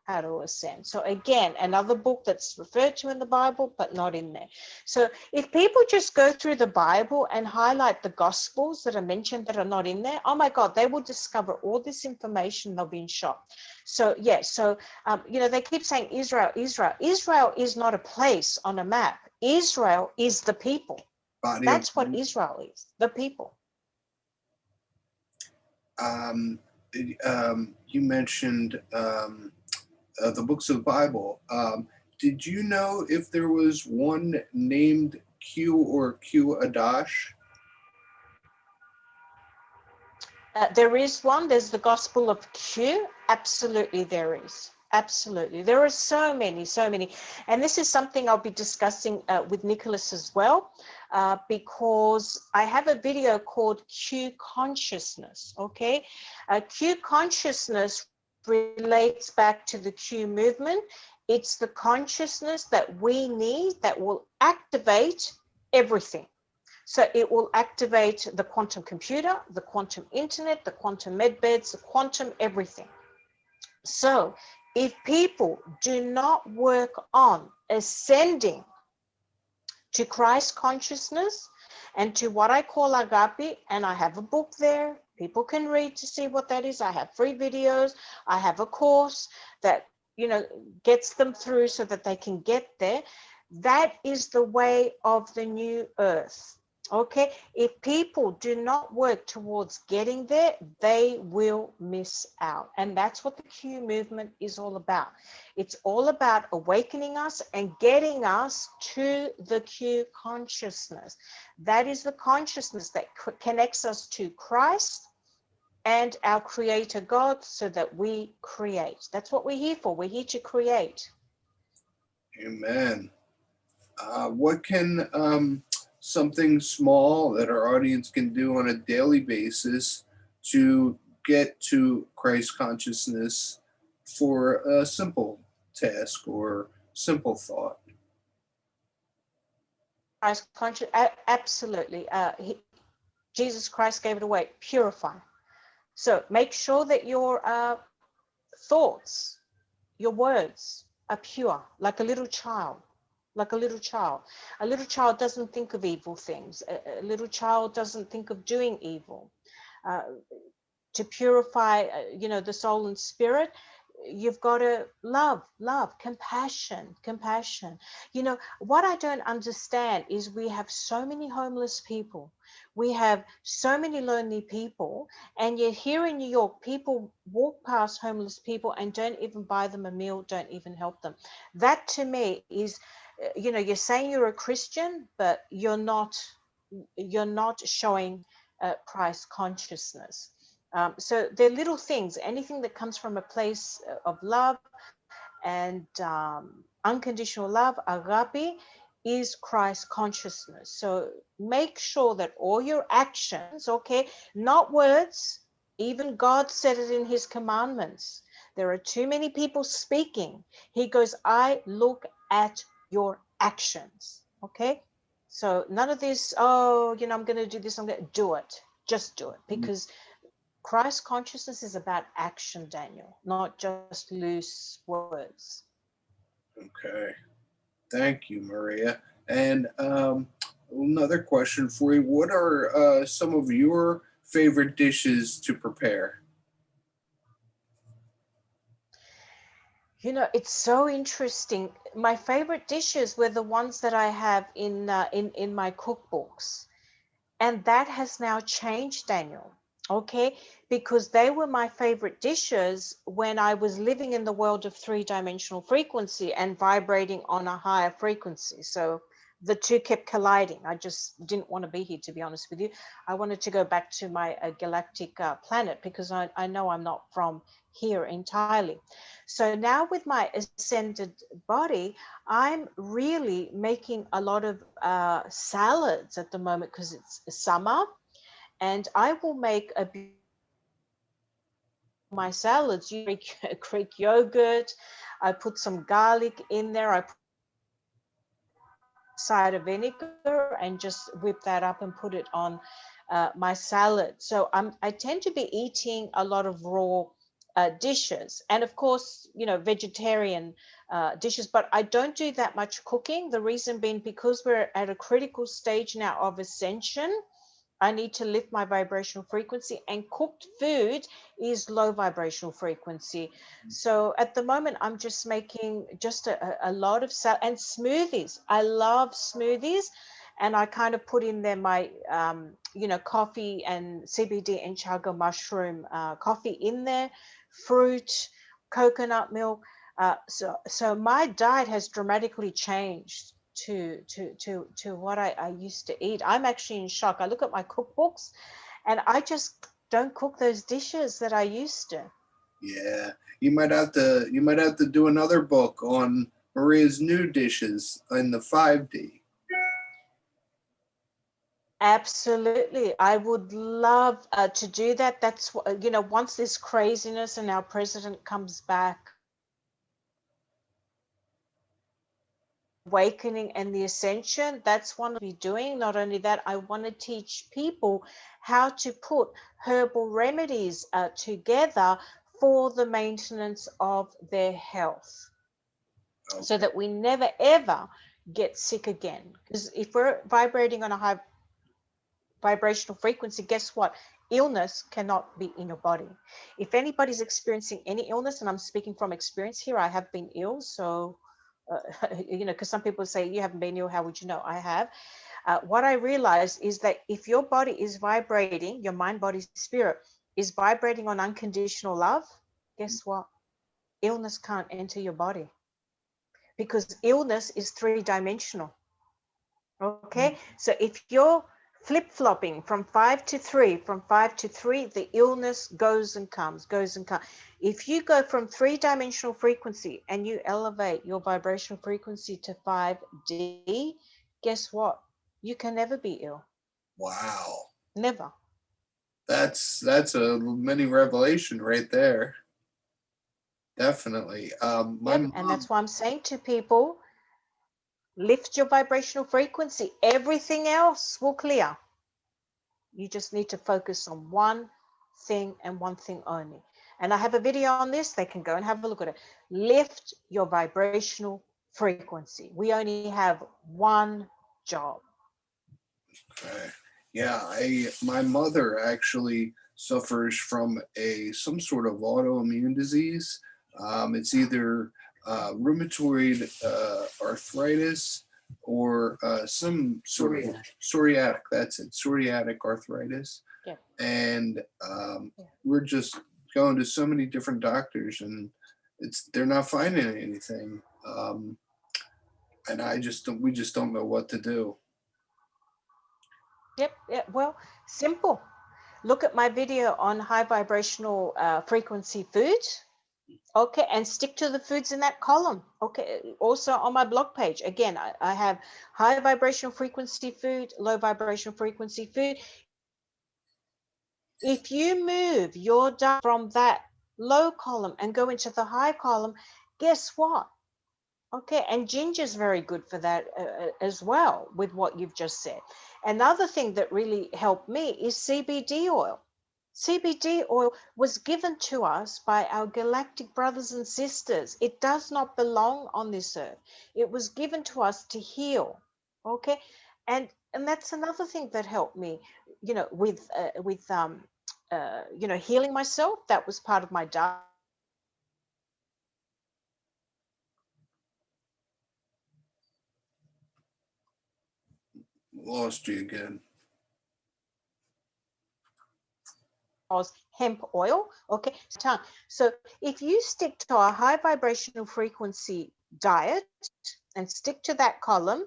how to ascend. So again, another book that's referred to in the Bible, but not in there. So if people just go through the Bible and highlight the Gospels that are mentioned that are not in there, oh my God, they will discover all this information. They'll be in shock. So yeah, they keep saying Israel. Israel is not a place on a map. Israel is the people. That's what Israel is, the people. You mentioned the books of the Bible. Did you know if there was one named Q or Q Adash? There is one. There's the Gospel of Q. Absolutely, there is. Absolutely. There are so many. And this is something I'll be discussing with Nicholas as well, because I have a video called Q Consciousness. Okay. Q Consciousness relates back to the Q movement. It's the consciousness that we need that will activate everything. So it will activate the quantum computer, the quantum internet, the quantum medbeds, the quantum everything. So if people do not work on ascending to Christ consciousness and to what I call agape, and I have a book there, people can read to see what that is. I have free videos. I have a course that, gets them through so that they can get there. That is the way of the new earth. Okay, if people do not work towards getting there, they will miss out. And that's what the Q movement is all about. It's all about awakening us and getting us to the Q consciousness. That is the consciousness that connects us to Christ and our Creator God so that we create. That's what we're here for. We're here to create. Amen. What can something small that our audience can do on a daily basis to get to Christ consciousness for a simple task or simple thought? Christ conscious, absolutely. Jesus Christ gave it away. Purify. So make sure that your thoughts, your words are pure, like a little child. Like a little child. A little child doesn't think of evil things. A little child doesn't think of doing evil. Uh, to purify, the soul and spirit, you've got to love, compassion. What I don't understand is we have so many homeless people, we have so many lonely people, and yet here in New York, people walk past homeless people and don't even buy them a meal, don't even help them. That to me is, you're saying you're a Christian, but you're not showing Christ consciousness. So they're little things. Anything that comes from a place of love and unconditional love, agape, is Christ consciousness. So make sure that all your actions, okay, not words, even God said it in his commandments. There are too many people speaking. He goes, I look at your actions, okay? So none of this, I'm going to do this, I'm going to do it. Just do it, because Christ consciousness is about action, Daniel, not just loose words. Okay. Thank you, Maria. And another question for you. What are some of your favorite dishes to prepare? It's so interesting. My favorite dishes were the ones that I have in my cookbooks. And that has now changed, Daniel. Okay, because they were my favorite dishes when I was living in the world of three-dimensional frequency and vibrating on a higher frequency. So the two kept colliding. I just didn't want to be here, to be honest with you. I wanted to go back to my galactic planet, because I know I'm not from here entirely. So now with my ascended body, I'm really making a lot of salads at the moment because it's summer, and I will make a my salads. You make Greek yogurt. I put some garlic in there. I put cider vinegar and just whip that up and put it on my salad. So I tend to be eating a lot of raw dishes, and of course, vegetarian dishes, but I don't do that much cooking. The reason being, because we're at a critical stage now of ascension, I need to lift my vibrational frequency, and cooked food is low vibrational frequency. So at the moment, I'm just making just a lot of salad and smoothies. I love smoothies, and I kind of put in there my, coffee and CBD and chaga mushroom coffee in there, fruit, coconut milk. So my diet has dramatically changed to what I used to eat. I'm actually in shock. I look at my cookbooks and I just don't cook those dishes that I used to. Yeah, you might have to do another book on Maria's new dishes in the 5D. Absolutely. I would love to do that. That's what, once this craziness and our president comes back, awakening and the ascension, that's what I'll be doing. Not only that, I want to teach people how to put herbal remedies together for the maintenance of their health, so Okay. that we never ever get sick again. Because if we're vibrating on a high vibrational frequency, guess what? Illness cannot be in your body. If anybody's experiencing any illness, and I'm speaking from experience here, I have been ill. So, because some people say, you haven't been ill, how would you know? I have. What I realized is that if your body is vibrating, your mind, body, spirit is vibrating on unconditional love, guess what? Illness can't enter your body, because illness is three-dimensional. Okay, so if you're flip-flopping from 5 to 3, from 5 to 3, the illness goes and comes, goes and comes. If you go from three-dimensional frequency and you elevate your vibrational frequency to 5D, guess what? You can never be ill. Wow. Never. That's a mini revelation right there. Definitely. My Yep. And mom. that's why I'm saying to people, lift your vibrational frequency. Everything else will clear. You just need to focus on one thing and one thing only. And I have a video on this. They can go and have a look at it. Lift your vibrational frequency. We only have one job. Okay. Yeah, my mother actually suffers from some sort of autoimmune disease. It's either rheumatoid arthritis or some sort of psoriatic. That's it, psoriatic arthritis. Yeah. And we're just going to so many different doctors, and they're not finding anything. And we just don't know what to do. Yep. Yeah. Well, simple. Look at my video on high vibrational frequency foods. Okay, and stick to the foods in that column. Okay, also on my blog page, again, I have high vibrational frequency food, low vibrational frequency food. If you move your diet from that low column and go into the high column, guess what? Okay, and ginger is very good for that as well, with what you've just said. Another thing that really helped me is CBD oil. CBD oil was given to us by our galactic brothers and sisters. It does not belong on this earth. It was given to us to heal. Okay, and that's another thing that helped me, with healing myself. That was part of my diet. Lost you again. Hemp oil. Okay, so if you stick to a high vibrational frequency diet and stick to that column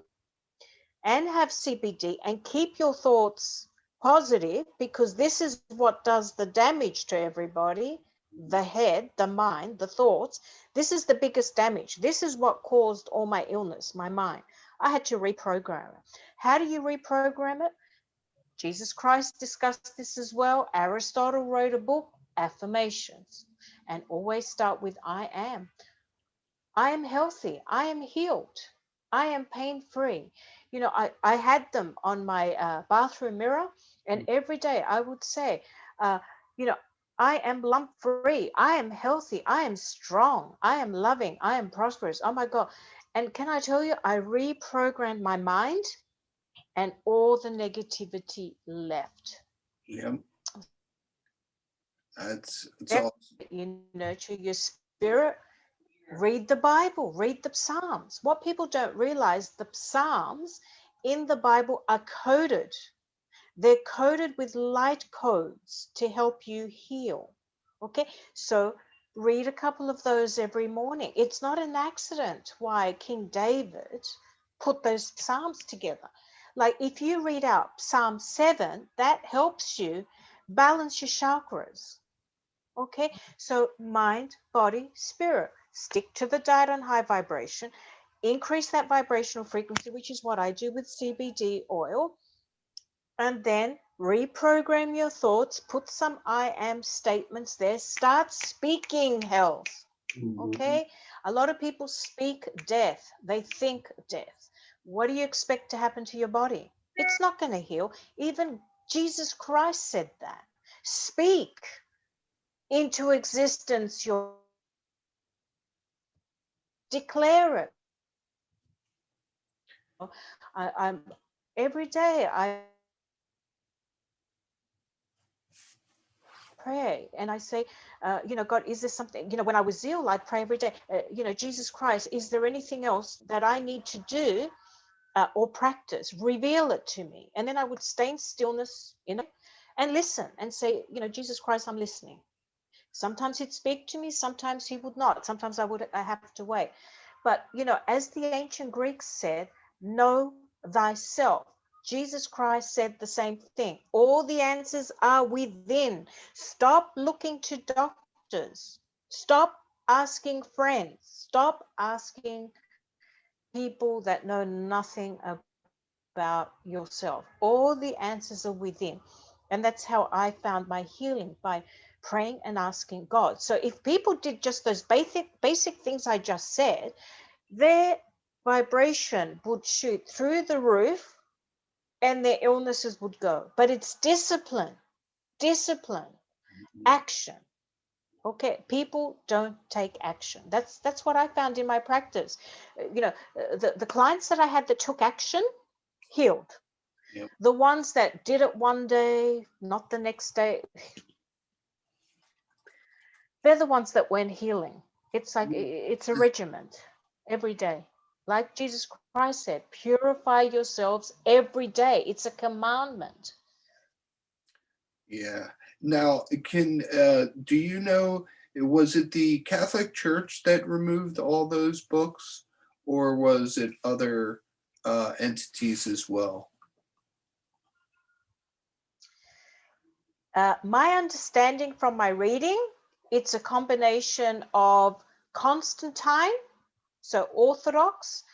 and have CBD and keep your thoughts positive, because this is what does the damage to everybody: the head, the mind, the thoughts. This is the biggest damage. This is what caused all my illness, my mind. I had to reprogram it. How do you reprogram it? Jesus Christ discussed this as well. Aristotle wrote a book, Affirmations, and always start with I am. I am healthy. I am healed. I am pain free. I had them on my bathroom mirror, and every day I would say, uh, you know, I am lump free. I am healthy. I am strong. I am loving. I am prosperous. Oh my God. And can I tell you, I reprogrammed my mind, and all the negativity left. Yep. It's awesome. You nurture your spirit. Read the Bible, read the Psalms. What people don't realize, the Psalms in the Bible are coded. They're coded with light codes to help you heal. Okay, so read a couple of those every morning. It's not an accident why King David put those Psalms together. Like if you read out Psalm 7, that helps you balance your chakras. Okay, so mind, body, spirit. Stick to the diet on high vibration. Increase that vibrational frequency, which is what I do with CBD oil. And then reprogram your thoughts. Put some I am statements there. Start speaking health. Okay, a lot of people speak death. They think death. What do you expect to happen to your body? It's not going to heal. Even Jesus Christ said that. Speak into existence your, declare it. I'm every day I pray and I say, God, is there something, when I was ill, I'd pray every day, Jesus Christ, is there anything else that I need to do or practice? Reveal it to me. And then I would stay in stillness, and listen and say, Jesus Christ, I'm listening. Sometimes he'd speak to me, sometimes he would not. Sometimes I have to wait. But, as the ancient Greeks said, know thyself. Jesus Christ said the same thing. All the answers are within. Stop looking to doctors. Stop asking friends. Stop asking people that know nothing about yourself. All the answers are within. And that's how I found my healing, by praying and asking God. So if people did just those basic things I just said, their vibration would shoot through the roof and their illnesses would go. But it's discipline, action. Okay, people don't take action. That's what I found in my practice. The clients that I had that took action healed. Yep. The ones that did it one day, not the next day, they're the ones that weren't healing. It's like it's a regiment every day. Like Jesus Christ said, purify yourselves every day. It's a commandment. Yeah. Now, do you know, was it the Catholic Church that removed all those books, or was it other entities as well? My understanding from my reading, it's a combination of Constantine, so Orthodox,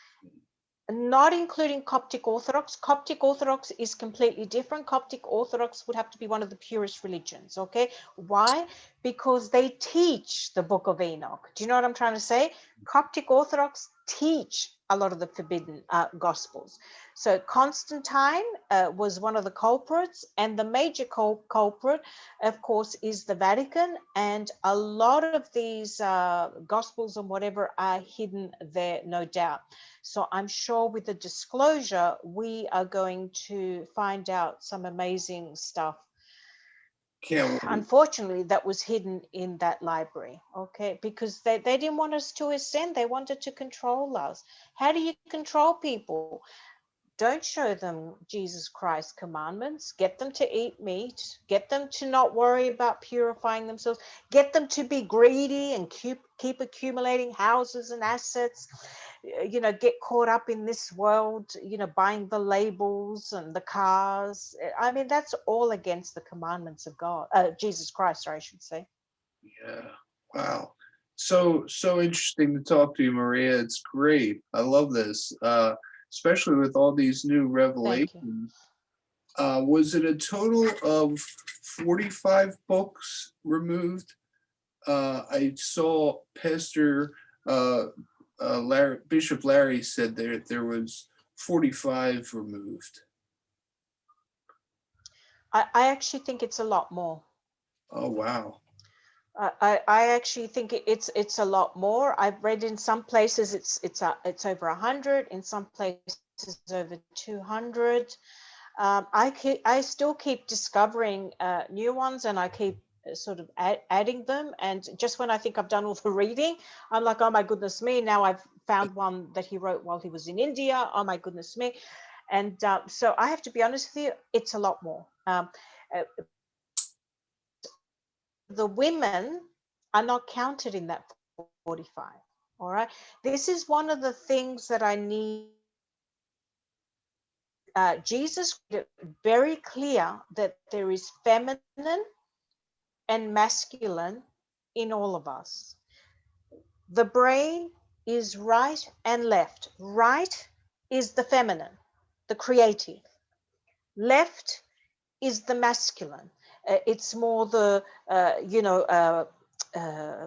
not including Coptic Orthodox. Coptic Orthodox is completely different. Coptic Orthodox would have to be one of the purest religions, okay? Why? Because they teach the Book of Enoch. Do you know what I'm trying to say? Coptic Orthodox teach a lot of the forbidden Gospels. So Constantine was one of the culprits, and the major culprit, of course, is the Vatican, and a lot of these Gospels and whatever are hidden there, no doubt. So I'm sure with the disclosure, we are going to find out some amazing stuff. Can't wait. Unfortunately, that was hidden in that library, okay? Because they didn't want us to ascend. They wanted to control us. How do you control people? Don't show them Jesus Christ's commandments. Get them to eat meat. Get them to not worry about purifying themselves. Get them to be greedy and keep accumulating houses and assets. Get caught up in this world, buying the labels and the cars. I mean, that's all against the commandments of God, Jesus Christ, I should say. Yeah. Wow. So interesting to talk to you, Maria. It's great. I love this, especially with all these new Thank you. revelations. Was it a total of 45 books removed? I saw Pastor Bishop Larry said there was 45 removed. I actually think it's a lot more. Oh wow. I actually think it's a lot more. I've read in some places it's over 100, in some places over 200. I still keep discovering new ones, and I keep sort of adding them. And just when I think I've done all the reading, I'm like, oh my goodness me! Now I've found one that he wrote while he was in India. Oh my goodness me! And so I have to be honest with you, it's a lot more. Uh, the women are not counted in that 45. All right. This is one of the things that I need. Jesus made it very clear that there is feminine and masculine in all of us. The brain is right and left. Right is the feminine, the creative. Left is the masculine. It's more the,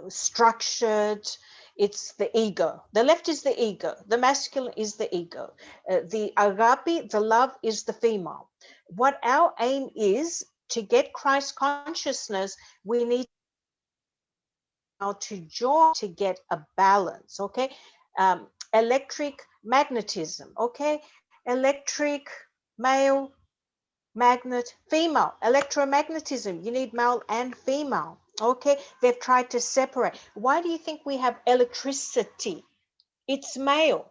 structured. It's the ego. The left is the ego. The masculine is the ego. The agape, the love, is the female. What our aim is to get Christ consciousness, we need to join to get a balance. Okay. Electric magnetism. Okay. Electric male, magnet female, electromagnetism, you need male and female. Okay, they've tried to separate. Why do you think we have electricity? It's male.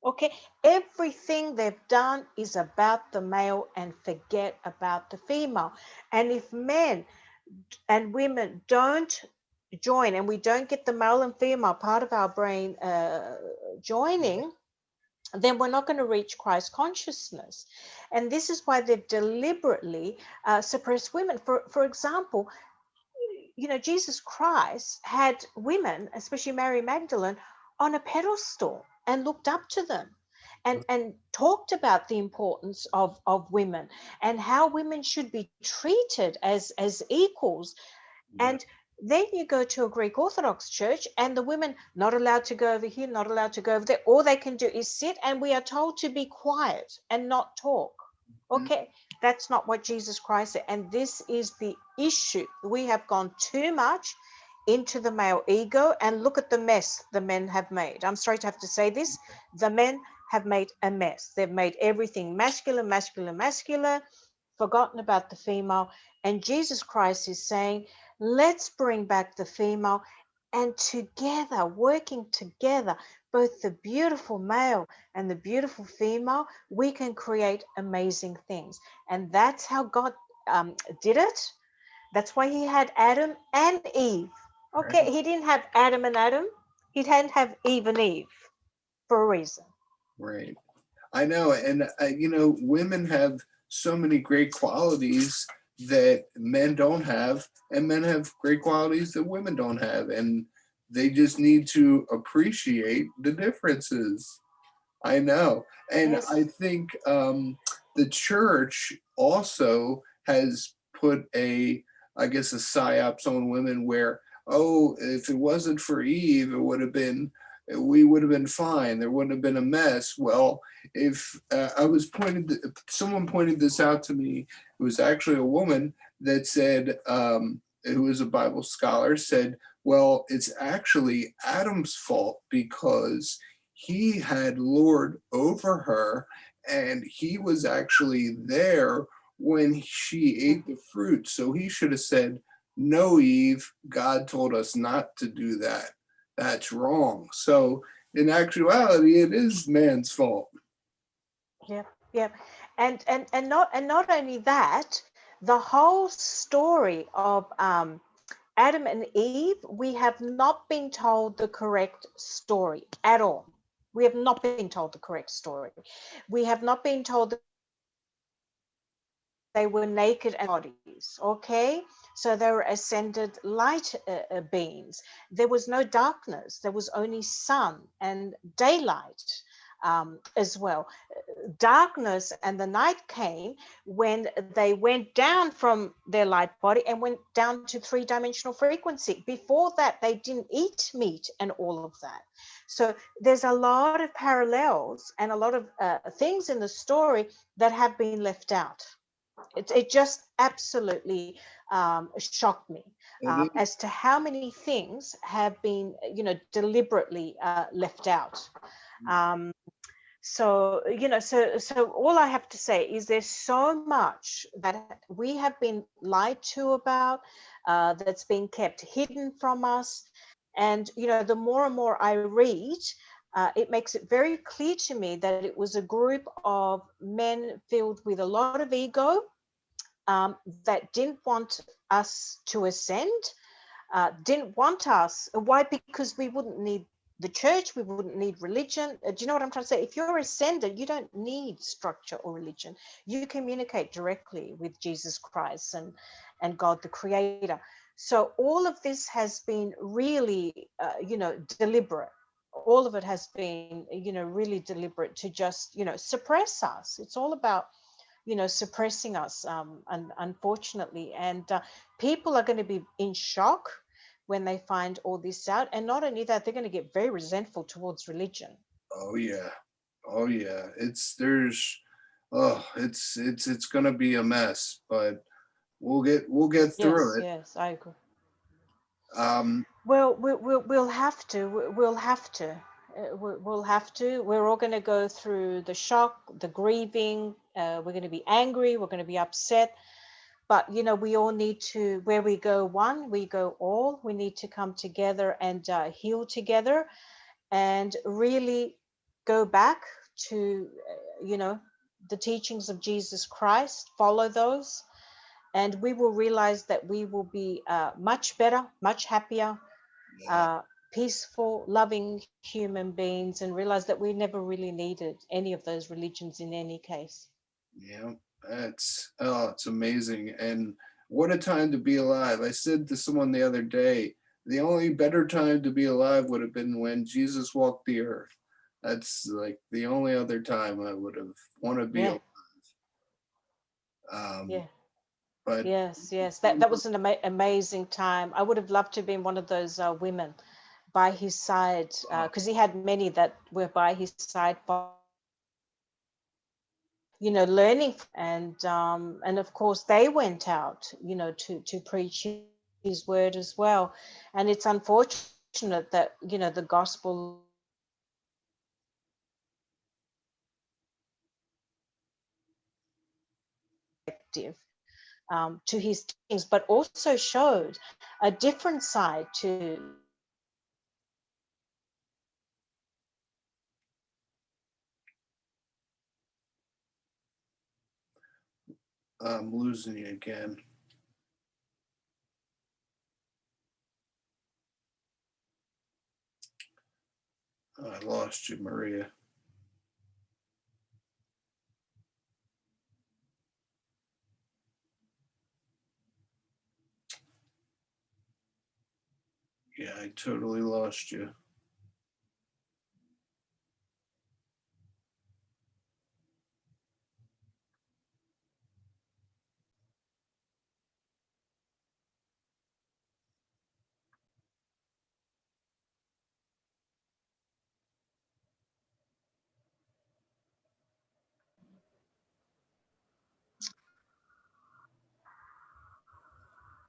Okay, everything they've done is about the male and forget about the female. And if men and women don't join, and we don't get the male and female part of our brain joining, then we're not going to reach Christ consciousness. And this is why they've deliberately suppressed women. For example, Jesus Christ had women, especially Mary Magdalene, on a pedestal and looked up to them and talked about the importance of women and how women should be treated as equals. And then you go to a Greek Orthodox church and the women not allowed to go over here, not allowed to go over there. All they can do is sit, and we are told to be quiet and not talk. Okay, that's not what Jesus Christ said. And this is the issue. We have gone too much into the male ego, and look at the mess the men have made. I'm sorry to have to say this. The men have made a mess. They've made everything masculine, masculine, masculine, forgotten about the female. And Jesus Christ is saying, let's bring back the female, and together, working together, both the beautiful male and the beautiful female, we can create amazing things. And that's how God did it. That's why he had Adam and Eve. Right. Okay, he didn't have Adam and Adam. He didn't have Eve and Eve for a reason. Right. I know. And, women have so many great qualities that men don't have, and men have great qualities that women don't have. And they just need to appreciate the differences. I know. And Yes. I think the church also has put I guess, a psyops on women where, oh, if it wasn't for Eve, we would have been fine. There wouldn't have been a mess. Well, if someone pointed this out to me, it was actually a woman that said, who was a Bible scholar, said, well, it's actually Adam's fault because he had lord over her, and he was actually there when she ate the fruit. So he should have said, no, Eve, God told us not to do that. That's wrong. So in actuality, it is man's fault. Yep, yep. And not only that, the whole story of Adam and Eve, we have not been told the correct story at all. We have not been told the correct story. We have not been told that they were naked and bodies. Okay, so they were ascended light beings. There was no darkness. There was only sun and daylight as well. Darkness and the night came when they went down from their light body and went down to three-dimensional frequency. Before that, they didn't eat meat and all of that. So there's a lot of parallels and a lot of things in the story that have been left out. It just absolutely shocked me as to how many things have been, deliberately left out. Um, so all I have to say is there's so much that we have been lied to about, that's been kept hidden from us. And the more and more I read, it makes it very clear to me that it was a group of men filled with a lot of ego, that didn't want us to ascend, didn't want us. Why? Because we wouldn't need the church, we wouldn't need religion. Do you know what I'm trying to say? If you're ascended, you don't need structure or religion. You communicate directly with Jesus Christ and God, the Creator. So all of this has been really, deliberate. All of it has been, really deliberate to just, suppress us. It's all about suppressing us, unfortunately. And people are going to be in shock when they find all this out. And not only that, they're going to get very resentful towards religion. Oh yeah. Oh yeah. It's gonna be a mess, but we'll get Yes, through it. yes, I agree. Um, Well, we'll have to. We'll have to. We'll have to. We're all going to go through the shock, the grieving. We're going to be angry. We're going to be upset. But we all need to. Where we go one, we go all. We need to come together and heal together, and really go back to, the teachings of Jesus Christ. Follow those, and we will realize that we will be much better, much happier, yeah, uh, peaceful, loving human beings, and realize that we never really needed any of those religions in any case. yeah. It's amazing, and what a time to be alive. I said to someone the other day, the only better time to be alive would have been when Jesus walked the earth. That's like the only other time I would have want to be Yeah, alive. Um, yeah. but Yes, yes. That was an amazing time. I would have loved to have been one of those women by his side, uh, because he had many that were by his side, learning, and of course they went out, to preach his word as well. And it's unfortunate that, the gospel to his teachings, but also showed a different side to I'm losing you again. I lost you, Maria. Yeah, I totally lost you.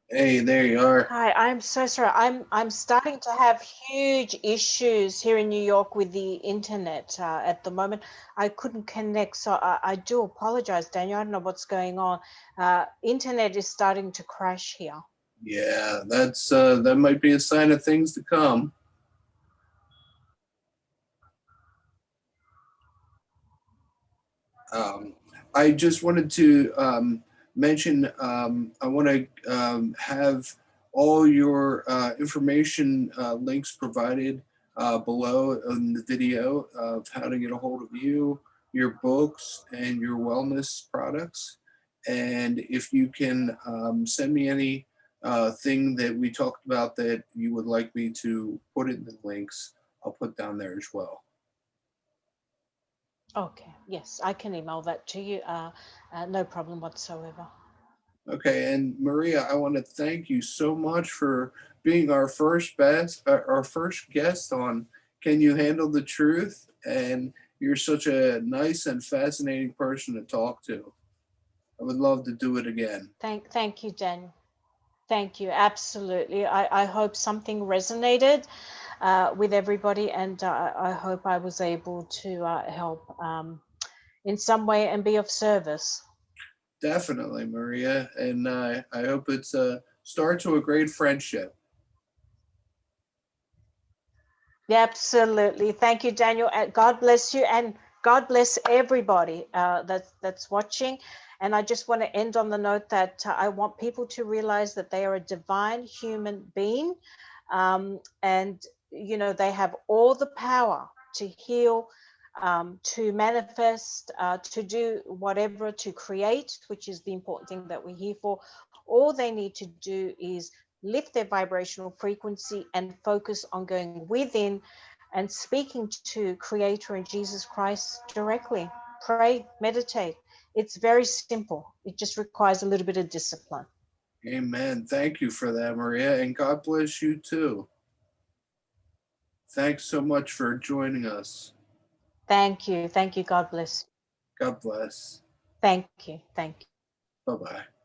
Hey, there you are. Hi, I'm so sorry. I'm starting to have huge issues here in New York with the internet at the moment. I couldn't connect, so I do apologize, Daniel. I don't know what's going on. Internet is starting to crash here. Yeah, that might be a sign of things to come. Um, I just wanted to mention I want to have all your information links provided below in the video of how to get a hold of you, your books, and your wellness products. And if you can send me any thing that we talked about that you would like me to put in the links, I'll put down there as well. Okay, yes, I can email that to you. No problem whatsoever. Okay, and Maria, I want to thank you so much for being our first guest on Can You Handle the Truth? And you're such a nice and fascinating person to talk to. I would love to do it again. Thank you, Daniel. Thank you. Absolutely. I hope something resonated with everybody, and I hope I was able to help in some way and be of service. Definitely, Maria, and I hope it's a start to a great friendship. Yeah, absolutely. Thank you, Daniel. And God bless you, and God bless everybody that's watching. And I just want to end on the note that I want people to realize that they are a divine human being, and they have all the power to heal, to manifest, to do whatever, to create, which is the important thing that we're here for. All they need to do is lift their vibrational frequency and focus on going within and speaking to Creator and Jesus Christ directly. Pray, meditate. It's very simple. It just requires a little bit of discipline. Amen. Thank you for that, Maria, and God bless you too. Thanks so much for joining us. Thank you. Thank you. God bless. God bless. Thank you. Thank you. Bye bye.